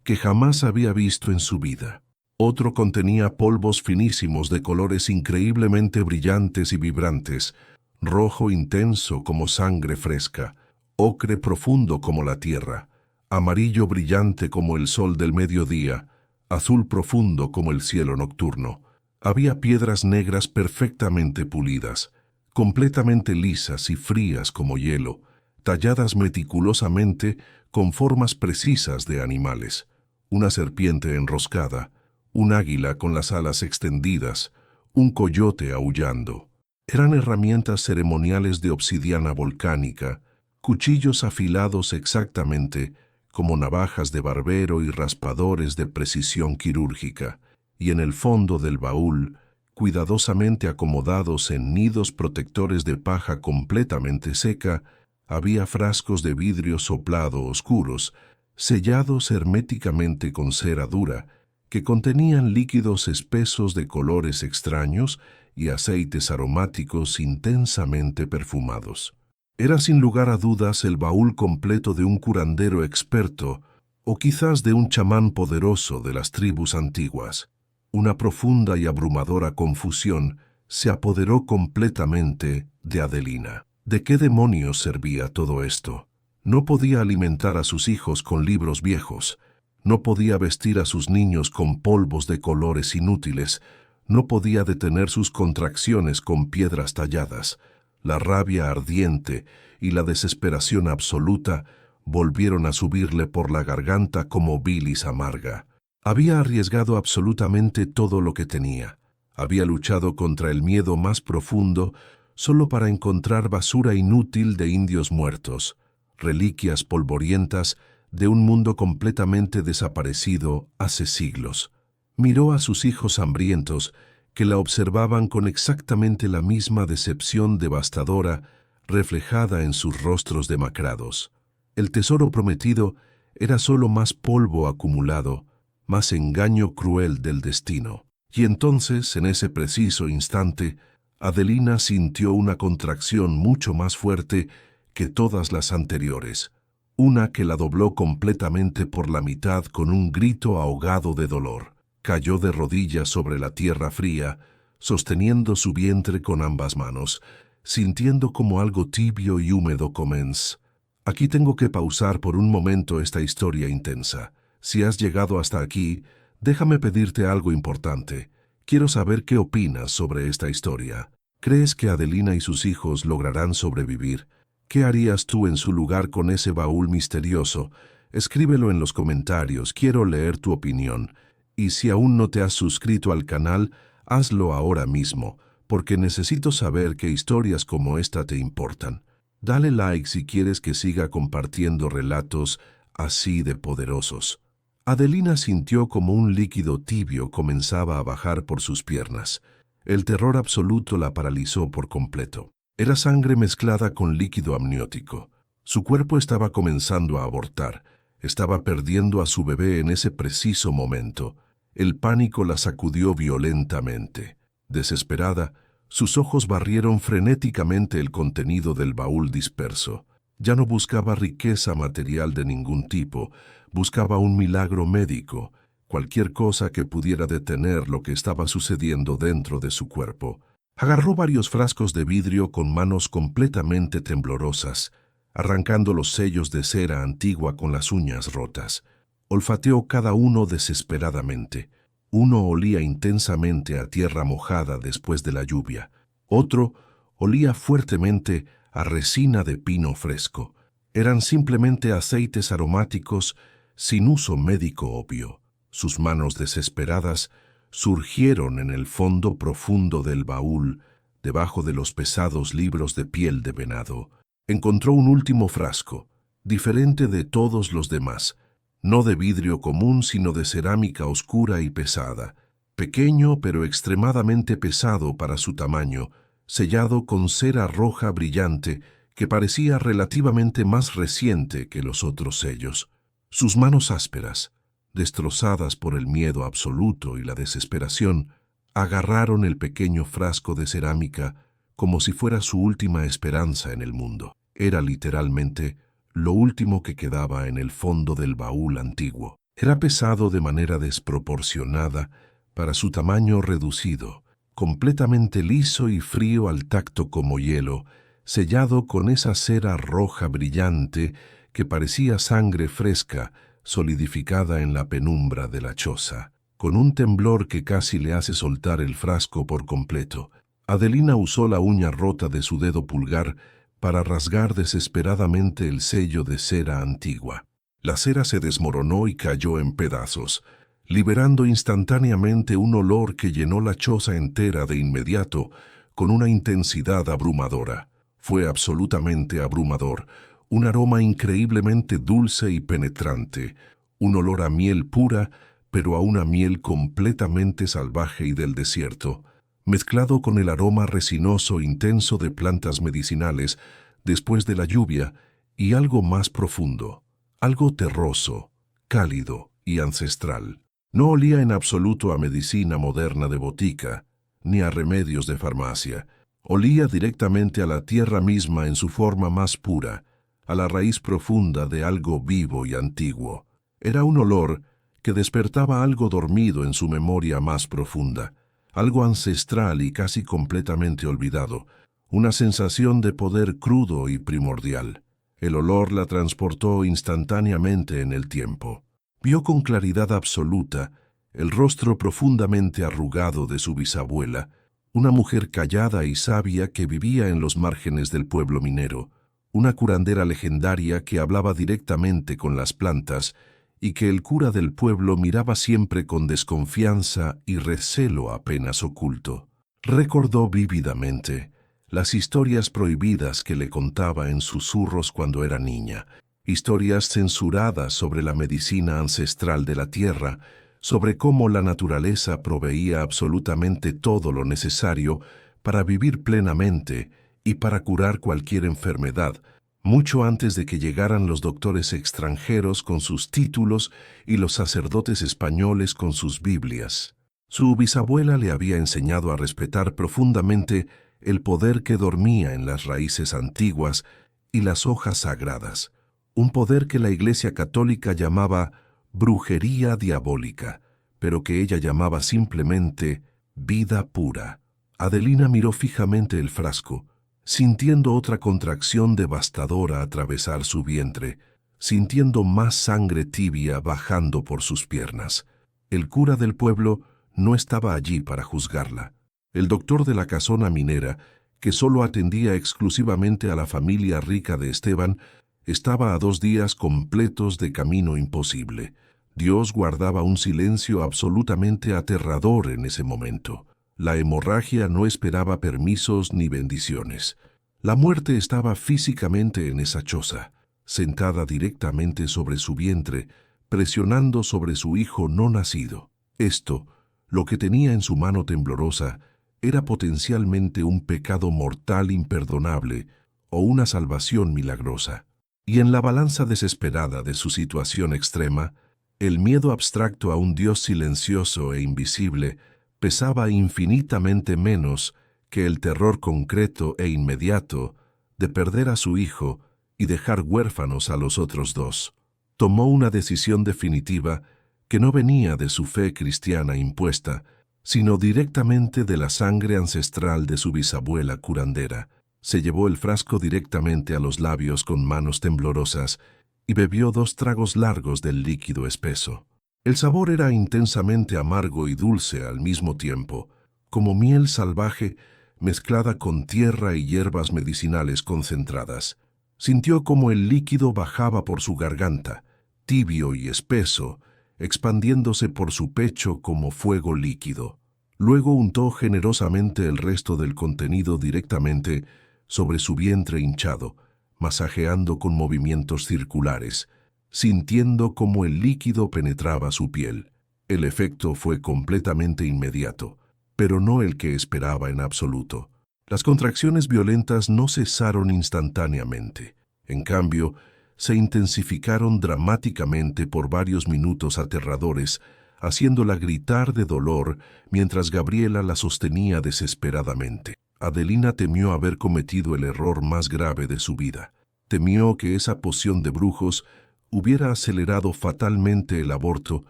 que jamás había visto en su vida. Otro contenía polvos finísimos de colores increíblemente brillantes y vibrantes, rojo intenso como sangre fresca, ocre profundo como la tierra, amarillo brillante como el sol del mediodía, azul profundo como el cielo nocturno. Había piedras negras perfectamente pulidas, completamente lisas y frías como hielo, talladas meticulosamente con formas precisas de animales, una serpiente enroscada, un águila con las alas extendidas, un coyote aullando. Eran herramientas ceremoniales de obsidiana volcánica, cuchillos afilados exactamente como navajas de barbero y raspadores de precisión quirúrgica, y en el fondo del baúl, cuidadosamente acomodados en nidos protectores de paja completamente seca, había frascos de vidrio soplado oscuros, sellados herméticamente con cera dura, que contenían líquidos espesos de colores extraños y aceites aromáticos intensamente perfumados. Era sin lugar a dudas el baúl completo de un curandero experto, o quizás de un chamán poderoso de las tribus antiguas. Una profunda y abrumadora confusión se apoderó completamente de Adelina. ¿De qué demonios servía todo esto? No podía alimentar a sus hijos con libros viejos, no podía vestir a sus niños con polvos de colores inútiles, no podía detener sus contracciones con piedras talladas. La rabia ardiente y la desesperación absoluta volvieron a subirle por la garganta como bilis amarga. Había arriesgado absolutamente todo lo que tenía. Había luchado contra el miedo más profundo solo para encontrar basura inútil de indios muertos, reliquias polvorientas de un mundo completamente desaparecido hace siglos. Miró a sus hijos hambrientos, que la observaban con exactamente la misma decepción devastadora reflejada en sus rostros demacrados. El tesoro prometido era solo más polvo acumulado, más engaño cruel del destino. Y entonces, en ese preciso instante, Adelina sintió una contracción mucho más fuerte que todas las anteriores, una que la dobló completamente por la mitad con un grito ahogado de dolor. Cayó de rodillas sobre la tierra fría, sosteniendo su vientre con ambas manos, sintiendo como algo tibio y húmedo comenzó. Aquí tengo que pausar por un momento esta historia intensa. Si has llegado hasta aquí, déjame pedirte algo importante. Quiero saber qué opinas sobre esta historia. ¿Crees que Adelina y sus hijos lograrán sobrevivir? ¿Qué harías tú en su lugar con ese baúl misterioso? Escríbelo en los comentarios, quiero leer tu opinión. Y si aún no te has suscrito al canal, hazlo ahora mismo, porque necesito saber qué historias como esta te importan. Dale like si quieres que siga compartiendo relatos así de poderosos. Adelina sintió como un líquido tibio comenzaba a bajar por sus piernas. El terror absoluto la paralizó por completo. Era sangre mezclada con líquido amniótico. Su cuerpo estaba comenzando a abortar. Estaba perdiendo a su bebé en ese preciso momento. El pánico la sacudió violentamente. Desesperada, sus ojos barrieron frenéticamente el contenido del baúl disperso. Ya no buscaba riqueza material de ningún tipo, buscaba un milagro médico, cualquier cosa que pudiera detener lo que estaba sucediendo dentro de su cuerpo. Agarró varios frascos de vidrio con manos completamente temblorosas, arrancando los sellos de cera antigua con las uñas rotas. Olfateó cada uno desesperadamente. Uno olía intensamente a tierra mojada después de la lluvia. Otro olía fuertemente a resina de pino fresco. Eran simplemente aceites aromáticos sin uso médico obvio. Sus manos desesperadas surgieron en el fondo profundo del baúl, debajo de los pesados libros de piel de venado. Encontró un último frasco, diferente de todos los demás, no de vidrio común, sino de cerámica oscura y pesada, pequeño pero extremadamente pesado para su tamaño, sellado con cera roja brillante que parecía relativamente más reciente que los otros sellos. Sus manos ásperas, destrozadas por el miedo absoluto y la desesperación, agarraron el pequeño frasco de cerámica como si fuera su última esperanza en el mundo. Era literalmente lo último que quedaba en el fondo del baúl antiguo. Era pesado de manera desproporcionada para su tamaño reducido, completamente liso y frío al tacto como hielo, sellado con esa cera roja brillante que parecía sangre fresca solidificada en la penumbra de la choza. Con un temblor que casi le hace soltar el frasco por completo, Adelina usó la uña rota de su dedo pulgar para rasgar desesperadamente el sello de cera antigua. La cera se desmoronó y cayó en pedazos, liberando instantáneamente un olor que llenó la choza entera de inmediato con una intensidad abrumadora. Fue absolutamente abrumador, un aroma increíblemente dulce y penetrante, un olor a miel pura, pero a una miel completamente salvaje y del desierto, mezclado con el aroma resinoso intenso de plantas medicinales después de la lluvia y algo más profundo, algo terroso, cálido y ancestral. No olía en absoluto a medicina moderna de botica, ni a remedios de farmacia. Olía directamente a la tierra misma en su forma más pura, a la raíz profunda de algo vivo y antiguo. Era un olor que despertaba algo dormido en su memoria más profunda, algo ancestral y casi completamente olvidado, una sensación de poder crudo y primordial. El olor la transportó instantáneamente en el tiempo. Vio con claridad absoluta el rostro profundamente arrugado de su bisabuela, una mujer callada y sabia que vivía en los márgenes del pueblo minero, una curandera legendaria que hablaba directamente con las plantas y que el cura del pueblo miraba siempre con desconfianza y recelo apenas oculto. Recordó vívidamente las historias prohibidas que le contaba en susurros cuando era niña, historias censuradas sobre la medicina ancestral de la tierra, sobre cómo la naturaleza proveía absolutamente todo lo necesario para vivir plenamente y para curar cualquier enfermedad, mucho antes de que llegaran los doctores extranjeros con sus títulos y los sacerdotes españoles con sus Biblias. Su bisabuela le había enseñado a respetar profundamente el poder que dormía en las raíces antiguas y las hojas sagradas, un poder que la Iglesia Católica llamaba brujería diabólica, pero que ella llamaba simplemente vida pura. Adelina miró fijamente el frasco, sintiendo otra contracción devastadora atravesar su vientre, sintiendo más sangre tibia bajando por sus piernas. El cura del pueblo no estaba allí para juzgarla. El doctor de la casona minera, que solo atendía exclusivamente a la familia rica de Esteban, estaba a 2 días completos de camino imposible. Dios guardaba un silencio absolutamente aterrador en ese momento. La hemorragia no esperaba permisos ni bendiciones. La muerte estaba físicamente en esa choza, sentada directamente sobre su vientre, presionando sobre su hijo no nacido. Esto, lo que tenía en su mano temblorosa, era potencialmente un pecado mortal imperdonable o una salvación milagrosa. Y en la balanza desesperada de su situación extrema, el miedo abstracto a un Dios silencioso e invisible pesaba infinitamente menos que el terror concreto e inmediato de perder a su hijo y dejar huérfanos a los otros 2. Tomó una decisión definitiva que no venía de su fe cristiana impuesta, sino directamente de la sangre ancestral de su bisabuela curandera. Se llevó el frasco directamente a los labios con manos temblorosas y bebió 2 tragos largos del líquido espeso. El sabor era intensamente amargo y dulce al mismo tiempo, como miel salvaje mezclada con tierra y hierbas medicinales concentradas. Sintió como el líquido bajaba por su garganta, tibio y espeso, expandiéndose por su pecho como fuego líquido. Luego untó generosamente el resto del contenido directamente sobre su vientre hinchado, masajeando con movimientos circulares, sintiendo cómo el líquido penetraba su piel. El efecto fue completamente inmediato, pero no el que esperaba en absoluto. Las contracciones violentas no cesaron instantáneamente. En cambio, se intensificaron dramáticamente por varios minutos aterradores, haciéndola gritar de dolor mientras Gabriela la sostenía desesperadamente. Adelina temió haber cometido el error más grave de su vida. Temió que esa poción de brujos hubiera acelerado fatalmente el aborto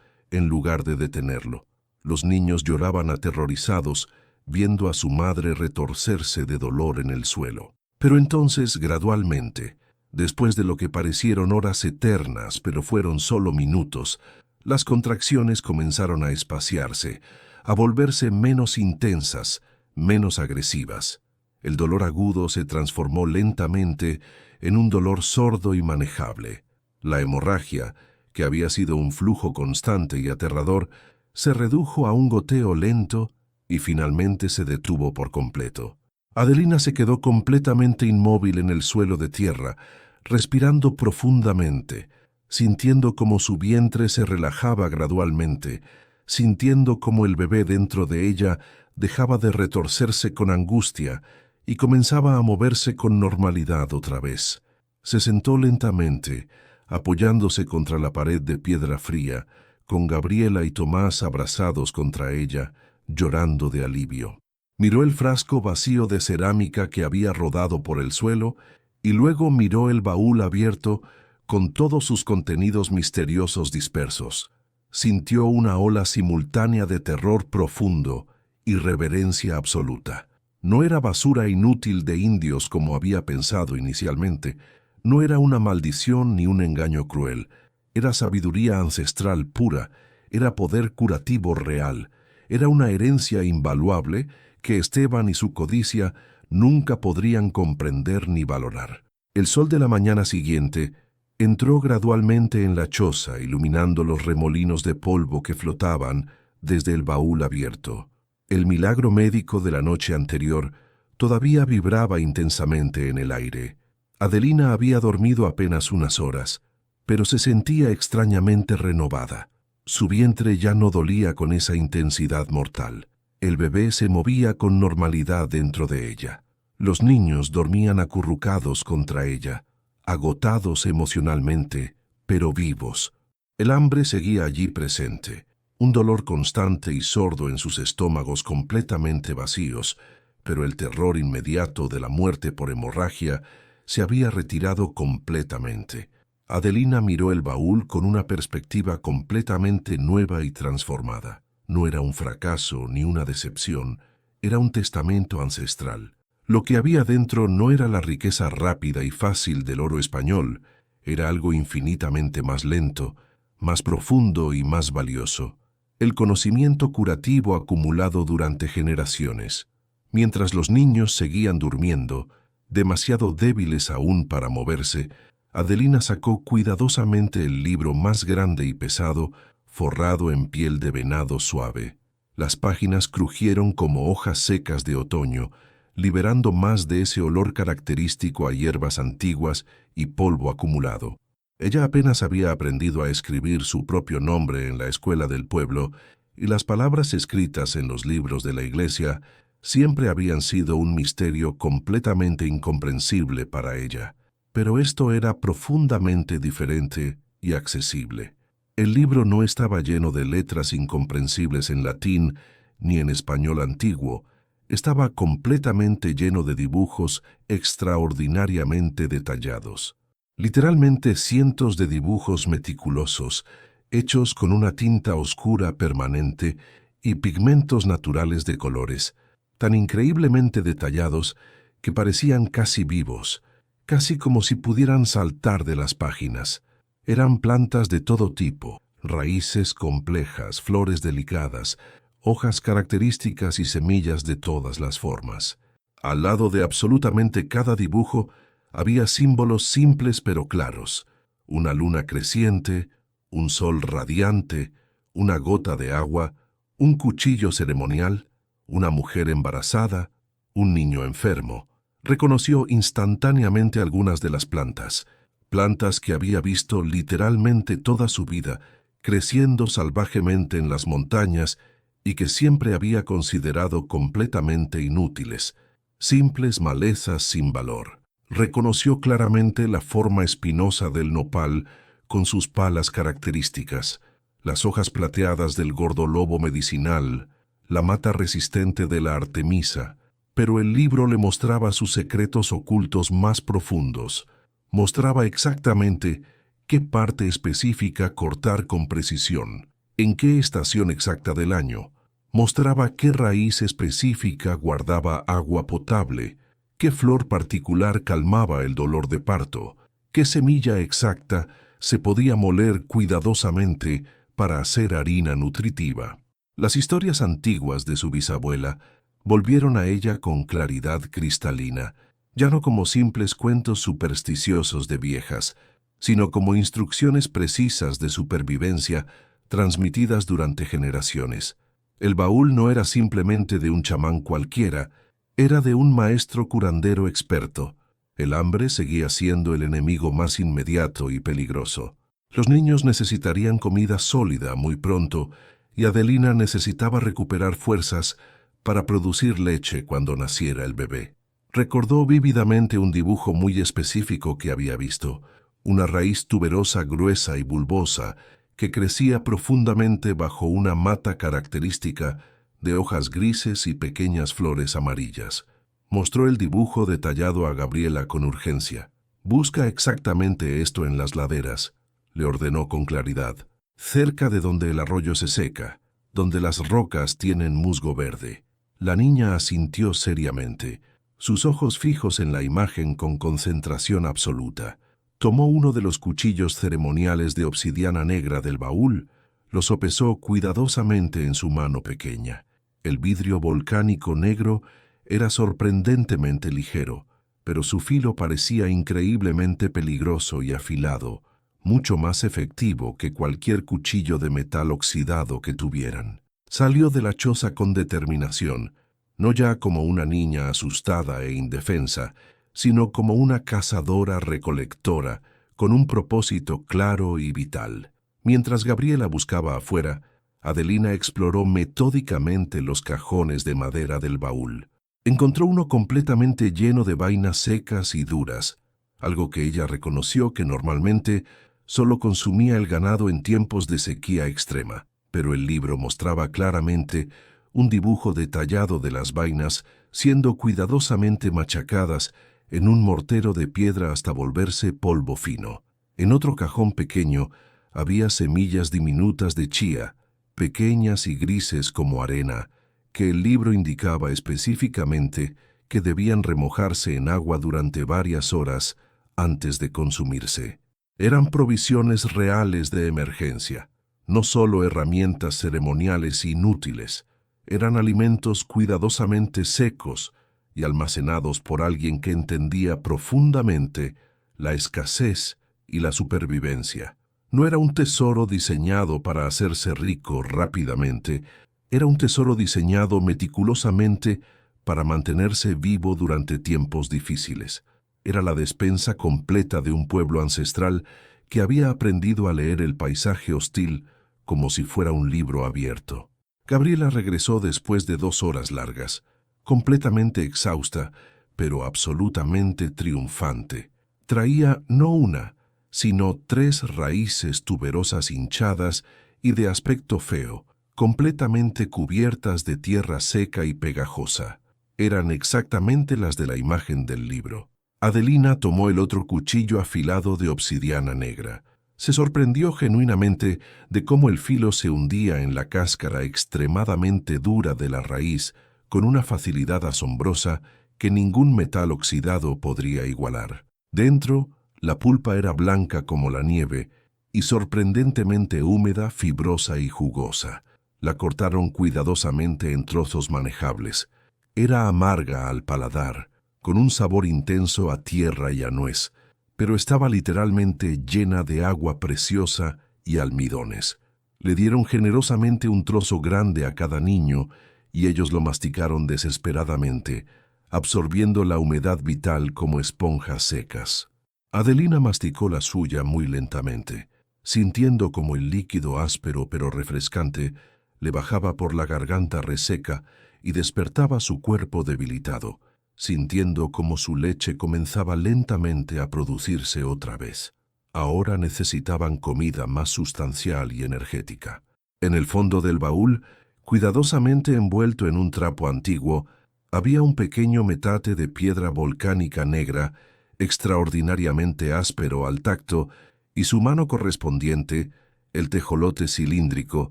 en lugar de detenerlo. Los niños lloraban aterrorizados, viendo a su madre retorcerse de dolor en el suelo. Pero entonces, gradualmente, después de lo que parecieron horas eternas, pero fueron solo minutos, las contracciones comenzaron a espaciarse, a volverse menos intensas, menos agresivas. El dolor agudo se transformó lentamente en un dolor sordo y manejable. La hemorragia, que había sido un flujo constante y aterrador, se redujo a un goteo lento y finalmente se detuvo por completo. Adelina se quedó completamente inmóvil en el suelo de tierra, respirando profundamente, sintiendo cómo su vientre se relajaba gradualmente, sintiendo cómo el bebé dentro de ella dejaba de retorcerse con angustia y comenzaba a moverse con normalidad otra vez. Se sentó lentamente, apoyándose contra la pared de piedra fría, con Gabriela y Tomás abrazados contra ella, llorando de alivio. Miró el frasco vacío de cerámica que había rodado por el suelo y luego miró el baúl abierto con todos sus contenidos misteriosos dispersos. Sintió una ola simultánea de terror profundo y reverencia absoluta. No era basura inútil de indios como había pensado inicialmente. No era una maldición ni un engaño cruel. Era sabiduría ancestral pura, era poder curativo real, era una herencia invaluable que Esteban y su codicia nunca podrían comprender ni valorar. El sol de la mañana siguiente entró gradualmente en la choza, iluminando los remolinos de polvo que flotaban desde el baúl abierto. El milagro médico de la noche anterior todavía vibraba intensamente en el aire. Adelina había dormido apenas unas horas, pero se sentía extrañamente renovada. Su vientre ya no dolía con esa intensidad mortal. El bebé se movía con normalidad dentro de ella. Los niños dormían acurrucados contra ella, agotados emocionalmente, pero vivos. El hambre seguía allí presente, un dolor constante y sordo en sus estómagos completamente vacíos, pero el terror inmediato de la muerte por hemorragia se había retirado completamente. Adelina miró el baúl con una perspectiva completamente nueva y transformada. No era un fracaso ni una decepción, era un testamento ancestral. Lo que había dentro no era la riqueza rápida y fácil del oro español, era algo infinitamente más lento, más profundo y más valioso. El conocimiento curativo acumulado durante generaciones. Mientras los niños seguían durmiendo, demasiado débiles aún para moverse, Adelina sacó cuidadosamente el libro más grande y pesado, forrado en piel de venado suave. Las páginas crujieron como hojas secas de otoño, liberando más de ese olor característico a hierbas antiguas y polvo acumulado. Ella apenas había aprendido a escribir su propio nombre en la escuela del pueblo, y las palabras escritas en los libros de la iglesia siempre habían sido un misterio completamente incomprensible para ella. Pero esto era profundamente diferente y accesible. El libro no estaba lleno de letras incomprensibles en latín ni en español antiguo, estaba completamente lleno de dibujos extraordinariamente detallados. Literalmente cientos de dibujos meticulosos, hechos con una tinta oscura permanente y pigmentos naturales de colores, tan increíblemente detallados que parecían casi vivos, casi como si pudieran saltar de las páginas. Eran plantas de todo tipo, raíces complejas, flores delicadas, hojas características y semillas de todas las formas. Al lado de absolutamente cada dibujo había símbolos simples pero claros: una luna creciente, un sol radiante, una gota de agua, un cuchillo ceremonial, una mujer embarazada, un niño enfermo. Reconoció instantáneamente algunas de las plantas que había visto literalmente toda su vida, creciendo salvajemente en las montañas y que siempre había considerado completamente inútiles, simples malezas sin valor. Reconoció claramente la forma espinosa del nopal con sus palas características, las hojas plateadas del gordolobo medicinal, la mata resistente de la artemisa, pero el libro le mostraba sus secretos ocultos más profundos. Mostraba exactamente qué parte específica cortar con precisión, en qué estación exacta del año. Mostraba qué raíz específica guardaba agua potable, qué flor particular calmaba el dolor de parto, qué semilla exacta se podía moler cuidadosamente para hacer harina nutritiva. Las historias antiguas de su bisabuela volvieron a ella con claridad cristalina, ya no como simples cuentos supersticiosos de viejas, sino como instrucciones precisas de supervivencia transmitidas durante generaciones. El baúl no era simplemente de un chamán cualquiera, era de un maestro curandero experto. El hambre seguía siendo el enemigo más inmediato y peligroso. Los niños necesitarían comida sólida muy pronto y Adelina necesitaba recuperar fuerzas para producir leche cuando naciera el bebé. Recordó vívidamente un dibujo muy específico que había visto, una raíz tuberosa gruesa y bulbosa que crecía profundamente bajo una mata característica de hojas grises y pequeñas flores amarillas. Mostró el dibujo detallado a Gabriela con urgencia. «Busca exactamente esto en las laderas», le ordenó con claridad, «cerca de donde el arroyo se seca, donde las rocas tienen musgo verde». La niña asintió seriamente, sus ojos fijos en la imagen con concentración absoluta. Tomó uno de los cuchillos ceremoniales de obsidiana negra del baúl, lo sopesó cuidadosamente en su mano pequeña. El vidrio volcánico negro era sorprendentemente ligero, pero su filo parecía increíblemente peligroso y afilado, mucho más efectivo que cualquier cuchillo de metal oxidado que tuvieran. Salió de la choza con determinación, no ya como una niña asustada e indefensa, sino como una cazadora recolectora, con un propósito claro y vital. Mientras Gabriela buscaba afuera, Adelina exploró metódicamente los cajones de madera del baúl. Encontró uno completamente lleno de vainas secas y duras, algo que ella reconoció que normalmente solo consumía el ganado en tiempos de sequía extrema, pero el libro mostraba claramente un dibujo detallado de las vainas siendo cuidadosamente machacadas en un mortero de piedra hasta volverse polvo fino. En otro cajón pequeño había semillas diminutas de chía, pequeñas y grises como arena, que el libro indicaba específicamente que debían remojarse en agua durante varias horas antes de consumirse. Eran provisiones reales de emergencia, no solo herramientas ceremoniales inútiles. Eran alimentos cuidadosamente secos y almacenados por alguien que entendía profundamente la escasez y la supervivencia. No era un tesoro diseñado para hacerse rico rápidamente, era un tesoro diseñado meticulosamente para mantenerse vivo durante tiempos difíciles. Era la despensa completa de un pueblo ancestral que había aprendido a leer el paisaje hostil como si fuera un libro abierto. Gabriela regresó después de 2 horas largas, completamente exhausta, pero absolutamente triunfante. Traía no una, sino 3 raíces tuberosas hinchadas y de aspecto feo, completamente cubiertas de tierra seca y pegajosa. Eran exactamente las de la imagen del libro. Adelina tomó el otro cuchillo afilado de obsidiana negra. Se sorprendió genuinamente de cómo el filo se hundía en la cáscara extremadamente dura de la raíz con una facilidad asombrosa que ningún metal oxidado podría igualar. Dentro, la pulpa era blanca como la nieve y sorprendentemente húmeda, fibrosa y jugosa. La cortaron cuidadosamente en trozos manejables. Era amarga al paladar, con un sabor intenso a tierra y a nuez, pero estaba literalmente llena de agua preciosa y almidones. Le dieron generosamente un trozo grande a cada niño y ellos lo masticaron desesperadamente, absorbiendo la humedad vital como esponjas secas. Adelina masticó la suya muy lentamente, sintiendo como el líquido áspero pero refrescante le bajaba por la garganta reseca y despertaba su cuerpo debilitado, sintiendo como su leche comenzaba lentamente a producirse otra vez. Ahora necesitaban comida más sustancial y energética. En el fondo del baúl, cuidadosamente envuelto en un trapo antiguo, Había un pequeño metate de piedra volcánica negra, extraordinariamente áspero al tacto, y su mano correspondiente, el tejolote cilíndrico,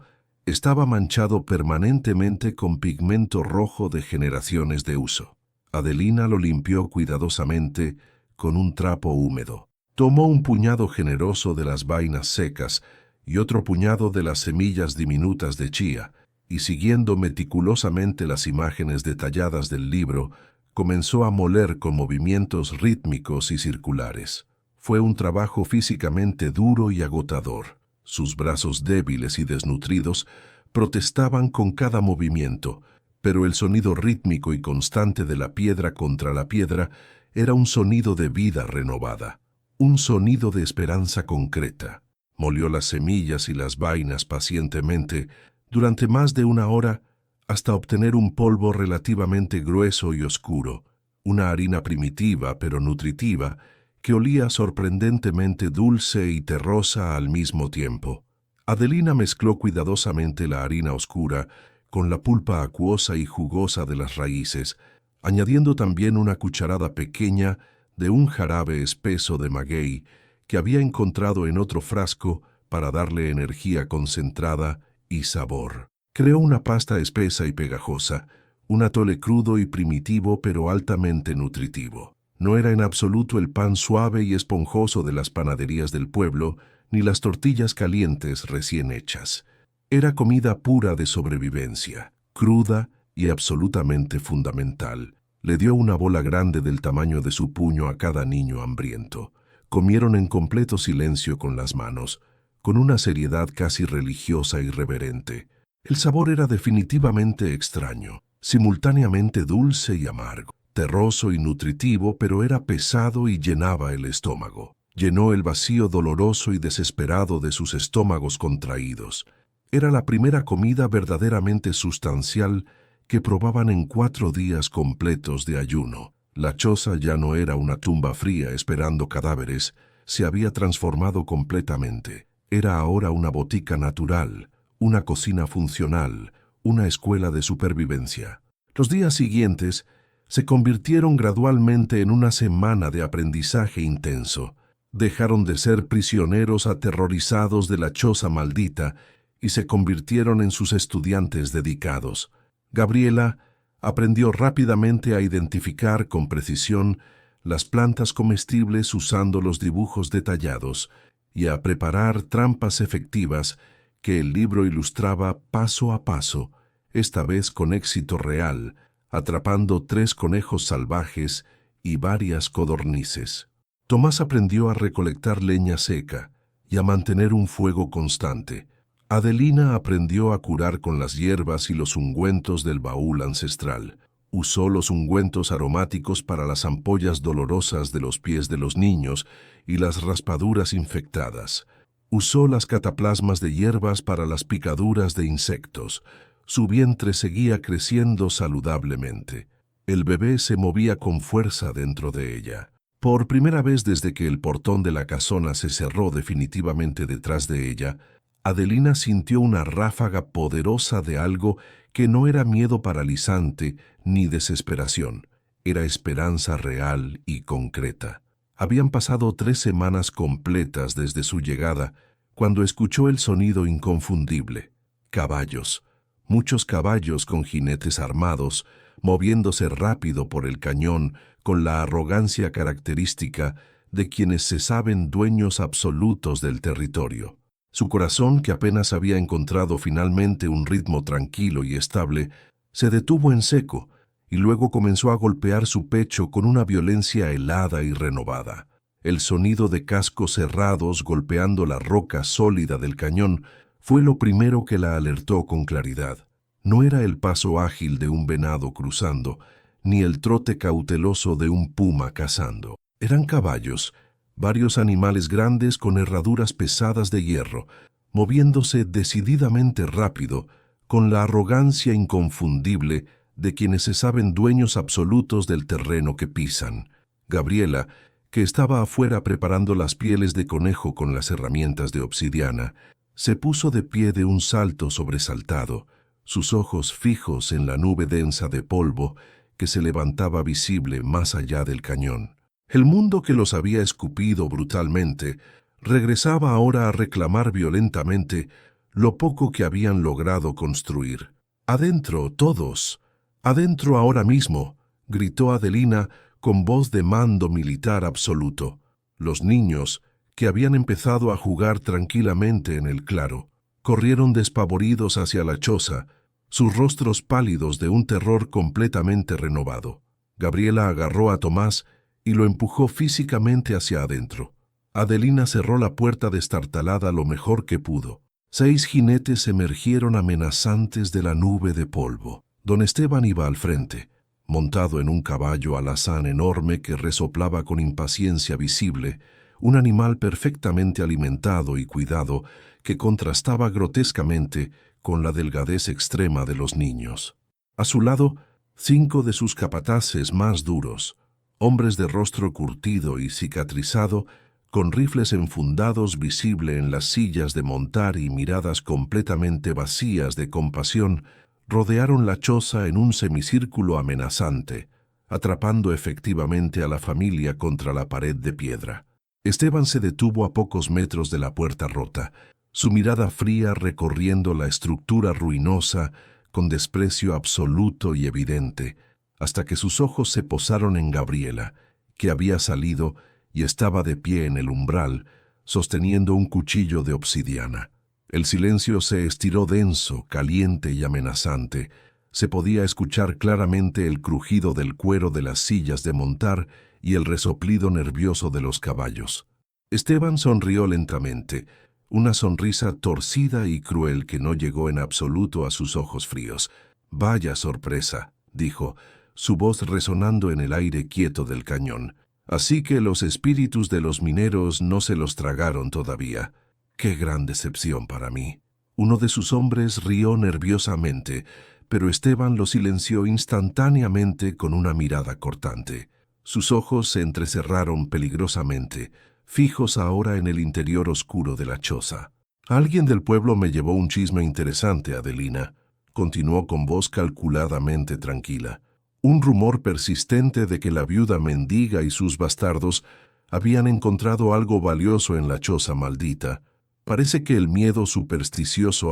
estaba manchado permanentemente con pigmento rojo de generaciones de uso. Adelina lo limpió cuidadosamente con un trapo húmedo. Tomó un puñado generoso de las vainas secas y otro puñado de las semillas diminutas de chía, y siguiendo meticulosamente las imágenes detalladas del libro, comenzó a moler con movimientos rítmicos y circulares. Fue un trabajo físicamente duro y agotador. Sus brazos débiles y desnutridos protestaban con cada movimiento, pero el sonido rítmico y constante de la piedra contra la piedra era un sonido de vida renovada, un sonido de esperanza concreta. Molió las semillas y las vainas pacientemente durante más de una hora hasta obtener un polvo relativamente grueso y oscuro, una harina primitiva pero nutritiva que olía sorprendentemente dulce y terrosa al mismo tiempo. Adelina mezcló cuidadosamente la harina oscura con la pulpa acuosa y jugosa de las raíces, añadiendo también una cucharada pequeña de un jarabe espeso de maguey que había encontrado en otro frasco para darle energía concentrada y sabor. Creó una pasta espesa y pegajosa, un atole crudo y primitivo pero altamente nutritivo. No era en absoluto el pan suave y esponjoso de las panaderías del pueblo, ni las tortillas calientes recién hechas. Era comida pura de sobrevivencia, cruda y absolutamente fundamental. Le dio una bola grande del tamaño de su puño a cada niño hambriento. Comieron en completo silencio con las manos, con una seriedad casi religiosa y reverente. El sabor era definitivamente extraño, simultáneamente dulce y amargo, terroso y nutritivo, pero era pesado y llenaba el estómago. Llenó el vacío doloroso y desesperado de sus estómagos contraídos. Era la primera comida verdaderamente sustancial que probaban en 4 días completos de ayuno. La choza ya no era una tumba fría esperando cadáveres, se había transformado completamente. Era ahora una botica natural, una cocina funcional, una escuela de supervivencia. Los días siguientes se convirtieron gradualmente en una semana de aprendizaje intenso. Dejaron de ser prisioneros aterrorizados de la choza maldita y se convirtieron en sus estudiantes dedicados. Gabriela aprendió rápidamente a identificar con precisión las plantas comestibles usando los dibujos detallados y a preparar trampas efectivas que el libro ilustraba paso a paso, esta vez con éxito real, atrapando 3 conejos salvajes y varias codornices. Tomás aprendió a recolectar leña seca y a mantener un fuego constante. Adelina aprendió a curar con las hierbas y los ungüentos del baúl ancestral. Usó los ungüentos aromáticos para las ampollas dolorosas de los pies de los niños y las raspaduras infectadas. Usó las cataplasmas de hierbas para las picaduras de insectos. Su vientre seguía creciendo saludablemente. El bebé se movía con fuerza dentro de ella. Por primera vez desde que el portón de la casona se cerró definitivamente detrás de ella, Adelina sintió una ráfaga poderosa de algo que no era miedo paralizante ni desesperación. Era esperanza real y concreta. Habían pasado 3 semanas completas desde su llegada, cuando escuchó el sonido inconfundible. Caballos, muchos caballos con jinetes armados, moviéndose rápido por el cañón con la arrogancia característica de quienes se saben dueños absolutos del territorio. Su corazón, que apenas había encontrado finalmente un ritmo tranquilo y estable, se detuvo en seco y luego comenzó a golpear su pecho con una violencia helada y renovada. El sonido de cascos cerrados golpeando la roca sólida del cañón fue lo primero que la alertó con claridad. No era el paso ágil de un venado cruzando, ni el trote cauteloso de un puma cazando. Eran caballos, varios animales grandes con herraduras pesadas de hierro, moviéndose decididamente rápido, con la arrogancia inconfundible de quienes se saben dueños absolutos del terreno que pisan. Gabriela, que estaba afuera preparando las pieles de conejo con las herramientas de obsidiana, se puso de pie de un salto sobresaltado, sus ojos fijos en la nube densa de polvo que se levantaba visible más allá del cañón. El mundo que los había escupido brutalmente regresaba ahora a reclamar violentamente lo poco que habían logrado construir. «Adentro, todos. Adentro ahora mismo», gritó Adelina con voz de mando militar absoluto. Los niños, que habían empezado a jugar tranquilamente en el claro, corrieron despavoridos hacia la choza, sus rostros pálidos de un terror completamente renovado. Gabriela agarró a Tomás y lo empujó físicamente hacia adentro. Adelina cerró la puerta destartalada lo mejor que pudo. 6 jinetes emergieron amenazantes de la nube de polvo. Don Esteban iba al frente, montado en un caballo alazán enorme que resoplaba con impaciencia visible, un animal perfectamente alimentado y cuidado que contrastaba grotescamente con la delgadez extrema de los niños. A su lado, 5 de sus capataces más duros, hombres de rostro curtido y cicatrizado, con rifles enfundados visible en las sillas de montar y miradas completamente vacías de compasión, rodearon la choza en un semicírculo amenazante, atrapando efectivamente a la familia contra la pared de piedra. Esteban se detuvo a pocos metros de la puerta rota, su mirada fría recorriendo la estructura ruinosa con desprecio absoluto y evidente, hasta que sus ojos se posaron en Gabriela, que había salido y estaba de pie en el umbral, sosteniendo un cuchillo de obsidiana. El silencio se estiró denso, caliente y amenazante. Se podía escuchar claramente el crujido del cuero de las sillas de montar y el resoplido nervioso de los caballos. Esteban sonrió lentamente, una sonrisa torcida y cruel que no llegó en absoluto a sus ojos fríos. «Vaya sorpresa», dijo, su voz resonando en el aire quieto del cañón. «Así que los espíritus de los mineros no se los tragaron todavía. ¡Qué gran decepción para mí!». Uno de sus hombres rió nerviosamente, pero Esteban lo silenció instantáneamente con una mirada cortante. Sus ojos se entrecerraron peligrosamente, fijos ahora en el interior oscuro de la choza. «Alguien del pueblo me llevó un chisme interesante, Adelina», continuó con voz calculadamente tranquila. «Un rumor persistente de que la viuda mendiga y sus bastardos habían encontrado algo valioso en la choza maldita. Parece que el miedo supersticioso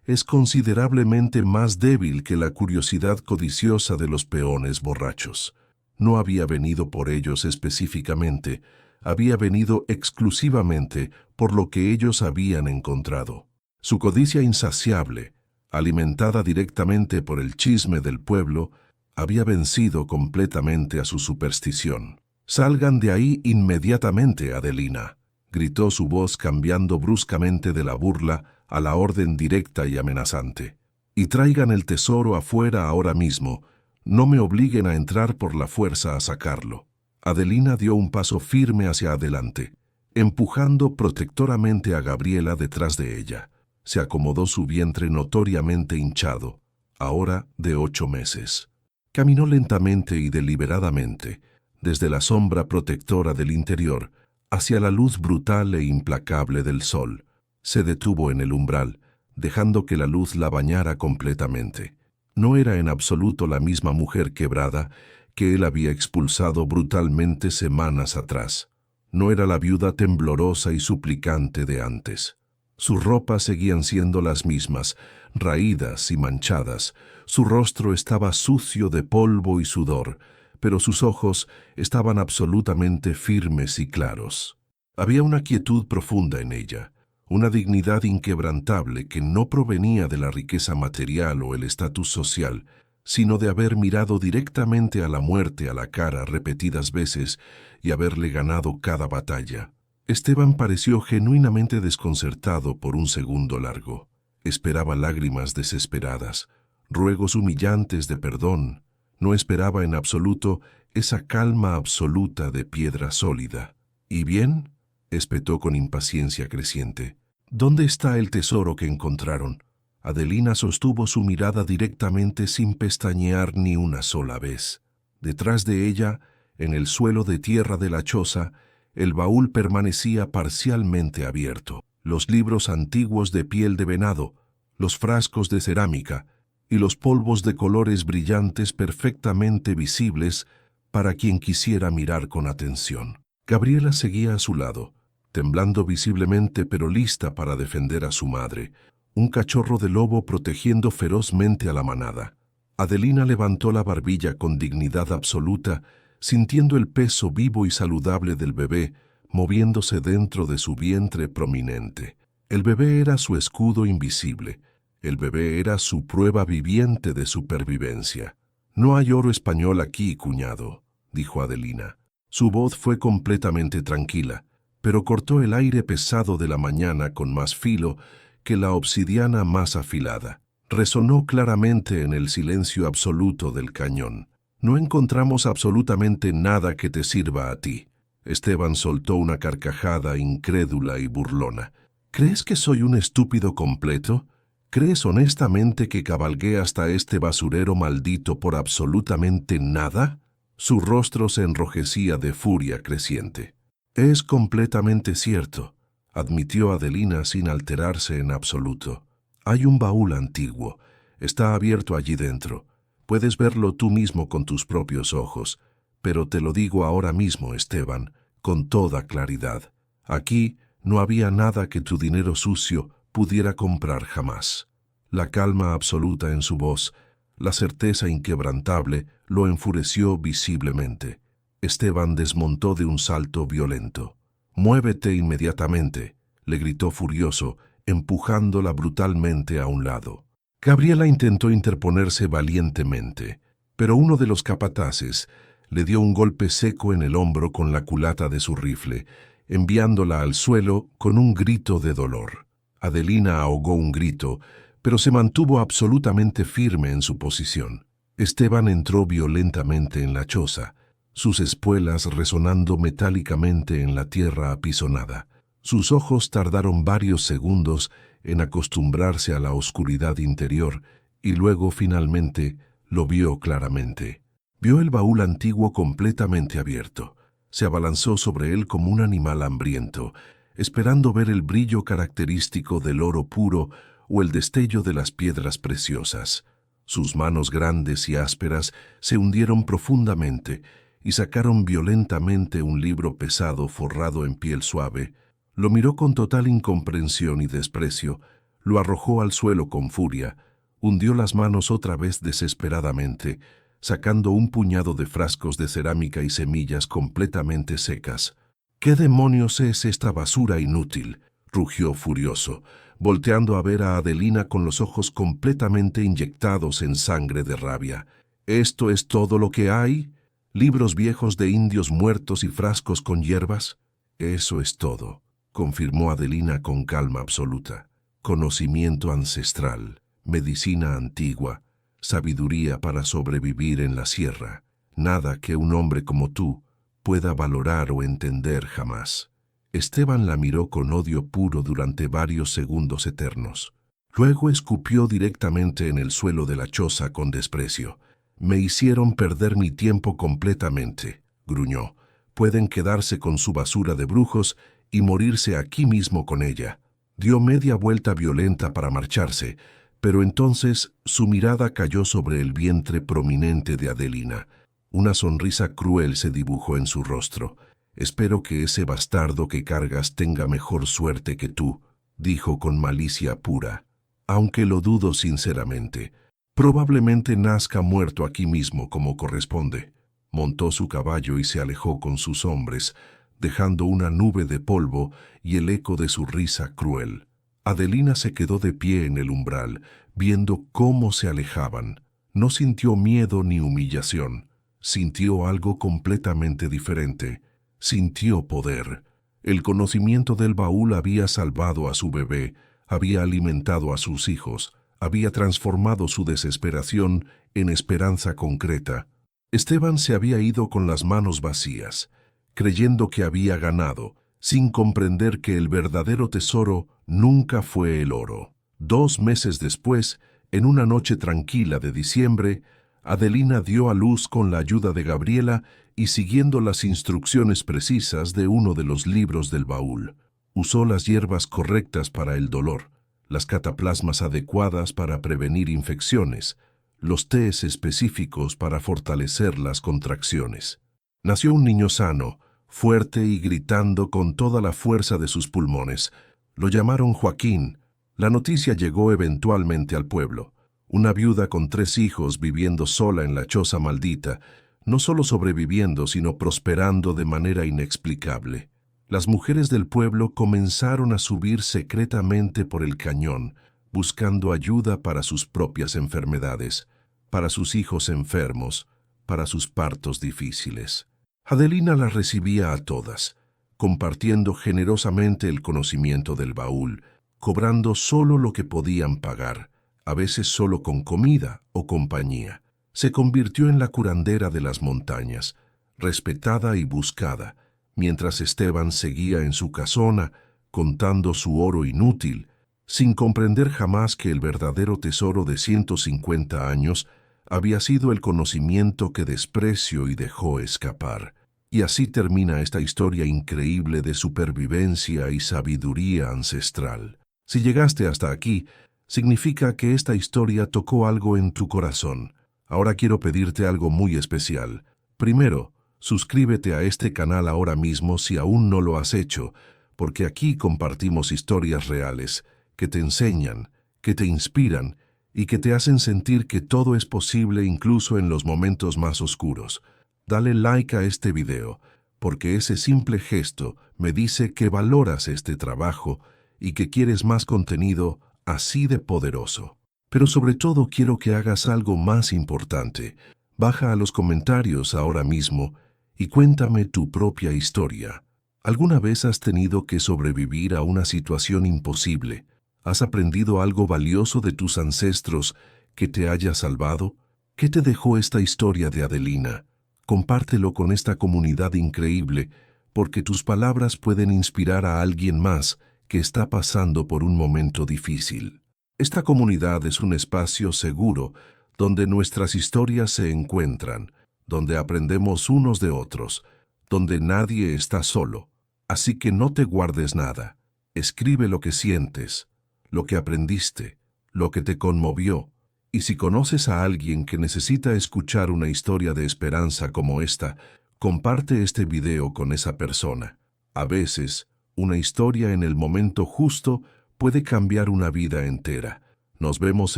es considerablemente más débil que la curiosidad codiciosa de los peones borrachos. No había venido por ellos específicamente, había venido exclusivamente por lo que ellos habían encontrado. Su codicia insaciable, alimentada directamente por el chisme del pueblo, había vencido completamente a su superstición. «Salgan de ahí inmediatamente, Adelina», gritó su voz cambiando bruscamente de la burla a la orden directa y amenazante. «Y traigan el tesoro afuera ahora mismo. No me obliguen a entrar por la fuerza a sacarlo». Adelina dio un paso firme hacia adelante, empujando protectoramente a Gabriela detrás de ella. Se acomodó su vientre notoriamente hinchado, ahora de 8 meses. Caminó lentamente y deliberadamente, desde la sombra protectora del interior, hacia la luz brutal e implacable del sol. Se detuvo en el umbral, dejando que la luz la bañara completamente. No era en absoluto la misma mujer quebrada que él había expulsado brutalmente semanas atrás. No era la viuda temblorosa y suplicante de antes. Sus ropas seguían siendo las mismas, raídas y manchadas. Su rostro estaba sucio de polvo y sudor, pero sus ojos estaban absolutamente firmes y claros. Había una quietud profunda en ella, una dignidad inquebrantable que no provenía de la riqueza material o el estatus social, sino de haber mirado directamente a la muerte a la cara repetidas veces y haberle ganado cada batalla. Esteban pareció genuinamente desconcertado por un segundo largo. Esperaba lágrimas desesperadas, ruegos humillantes de perdón. No esperaba en absoluto esa calma absoluta de piedra sólida. «¿Y bien?», espetó con impaciencia creciente. «¿Dónde está el tesoro que encontraron?». Adelina sostuvo su mirada directamente sin pestañear ni una sola vez. Detrás de ella, en el suelo de tierra de la choza, el baúl permanecía parcialmente abierto. Los libros antiguos de piel de venado, los frascos de cerámica y los polvos de colores brillantes perfectamente visibles para quien quisiera mirar con atención. Gabriela seguía a su lado, temblando visiblemente pero lista para defender a su madre, un cachorro de lobo protegiendo ferozmente a la manada. Adelina levantó la barbilla con dignidad absoluta, sintiendo el peso vivo y saludable del bebé moviéndose dentro de su vientre prominente. El bebé era su escudo invisible. El bebé era su prueba viviente de supervivencia. «No hay oro español aquí, cuñado», dijo Adelina. Su voz fue completamente tranquila, pero cortó el aire pesado de la mañana con más filo que la obsidiana más afilada. Resonó claramente en el silencio absoluto del cañón. «No encontramos absolutamente nada que te sirva a ti». Esteban soltó una carcajada incrédula y burlona. «¿Crees que soy un estúpido completo? ¿Crees honestamente que cabalgué hasta este basurero maldito por absolutamente nada?» Su rostro se enrojecía de furia creciente. «Es completamente cierto», admitió Adelina sin alterarse en absoluto. «Hay un baúl antiguo. Está abierto allí dentro. Puedes verlo tú mismo con tus propios ojos. Pero te lo digo ahora mismo, Esteban, con toda claridad. Aquí no había nada que tu dinero sucio pudiera comprar jamás». La calma absoluta en su voz, la certeza inquebrantable, lo enfureció visiblemente. Esteban desmontó de un salto violento. «Muévete inmediatamente», le gritó furioso, empujándola brutalmente a un lado. Gabriela intentó interponerse valientemente, pero uno de los capataces le dio un golpe seco en el hombro con la culata de su rifle, enviándola al suelo con un grito de dolor. Adelina ahogó un grito, pero se mantuvo absolutamente firme en su posición. Esteban entró violentamente en la choza, sus espuelas resonando metálicamente en la tierra apisonada. Sus ojos tardaron varios segundos en acostumbrarse a la oscuridad interior y luego finalmente lo vio claramente. Vio el baúl antiguo completamente abierto. Se abalanzó sobre él como un animal hambriento, esperando ver el brillo característico del oro puro o el destello de las piedras preciosas. Sus manos grandes y ásperas se hundieron profundamente y sacaron violentamente un libro pesado forrado en piel suave. Lo miró con total incomprensión y desprecio, lo arrojó al suelo con furia, hundió las manos otra vez desesperadamente, sacando un puñado de frascos de cerámica y semillas completamente secas. «¿Qué demonios es esta basura inútil?», rugió furioso, volteando a ver a Adelina con los ojos completamente inyectados en sangre de rabia. «¿Esto es todo lo que hay? ¿Libros viejos de indios muertos y frascos con hierbas?» «Eso es todo», confirmó Adelina con calma absoluta. «Conocimiento ancestral, medicina antigua, sabiduría para sobrevivir en la sierra. Nada que un hombre como tú pueda valorar o entender jamás». Esteban la miró con odio puro durante varios segundos eternos. Luego escupió directamente en el suelo de la choza con desprecio. «Me hicieron perder mi tiempo completamente», gruñó. «Pueden quedarse con su basura de brujos y morirse aquí mismo con ella». Dio media vuelta violenta para marcharse, pero entonces su mirada cayó sobre el vientre prominente de Adelina. Una sonrisa cruel se dibujó en su rostro. «Espero que ese bastardo que cargas tenga mejor suerte que tú», dijo con malicia pura. «Aunque lo dudo sinceramente. Probablemente nazca muerto aquí mismo como corresponde». Montó su caballo y se alejó con sus hombres, dejando una nube de polvo y el eco de su risa cruel. Adelina se quedó de pie en el umbral, viendo cómo se alejaban. No sintió miedo ni humillación. Sintió algo completamente diferente. Sintió poder. El conocimiento del baúl había salvado a su bebé, había alimentado a sus hijos, había transformado su desesperación en esperanza concreta. Esteban se había ido con las manos vacías, creyendo que había ganado, sin comprender que el verdadero tesoro nunca fue el oro. 2 meses después, en una noche tranquila de diciembre, Adelina dio a luz con la ayuda de Gabriela y siguiendo las instrucciones precisas de uno de los libros del baúl. Usó las hierbas correctas para el dolor, las cataplasmas adecuadas para prevenir infecciones, los tés específicos para fortalecer las contracciones. Nació un niño sano, fuerte y gritando con toda la fuerza de sus pulmones. Lo llamaron Joaquín. La noticia llegó eventualmente al pueblo. Una viuda con 3 hijos viviendo sola en la choza maldita, no solo sobreviviendo, sino prosperando de manera inexplicable. Las mujeres del pueblo comenzaron a subir secretamente por el cañón, buscando ayuda para sus propias enfermedades, para sus hijos enfermos, para sus partos difíciles. Adelina las recibía a todas, compartiendo generosamente el conocimiento del baúl, cobrando solo lo que podían pagar, a veces solo con comida o compañía. Se convirtió en la curandera de las montañas, respetada y buscada, mientras Esteban seguía en su casona, contando su oro inútil, sin comprender jamás que el verdadero tesoro de 150 años había sido el conocimiento que despreció y dejó escapar. Y así termina esta historia increíble de supervivencia y sabiduría ancestral. Si llegaste hasta aquí, significa que esta historia tocó algo en tu corazón. Ahora quiero pedirte algo muy especial. Primero, suscríbete a este canal ahora mismo si aún no lo has hecho, porque aquí compartimos historias reales que te enseñan, que te inspiran y que te hacen sentir que todo es posible incluso en los momentos más oscuros. Dale like a este video, porque ese simple gesto me dice que valoras este trabajo y que quieres más contenido así de poderoso. Pero sobre todo quiero que hagas algo más importante. Baja a los comentarios ahora mismo y cuéntame tu propia historia. ¿Alguna vez has tenido que sobrevivir a una situación imposible? ¿Has aprendido algo valioso de tus ancestros que te haya salvado? ¿Qué te dejó esta historia de Adelina? Compártelo con esta comunidad increíble, porque tus palabras pueden inspirar a alguien más que está pasando por un momento difícil. Esta comunidad es un espacio seguro donde nuestras historias se encuentran, donde aprendemos unos de otros, donde nadie está solo. Así que no te guardes nada. Escribe lo que sientes, lo que aprendiste, lo que te conmovió. Y si conoces a alguien que necesita escuchar una historia de esperanza como esta, comparte este video con esa persona. A veces, una historia en el momento justo puede cambiar una vida entera. Nos vemos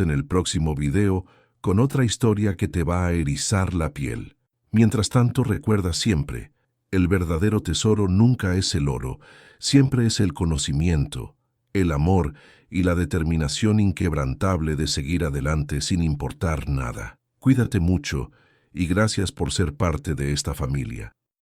en el próximo video con otra historia que te va a erizar la piel. Mientras tanto, recuerda siempre, el verdadero tesoro nunca es el oro, siempre es el conocimiento, el amor y la determinación inquebrantable de seguir adelante sin importar nada. Cuídate mucho y gracias por ser parte de esta familia.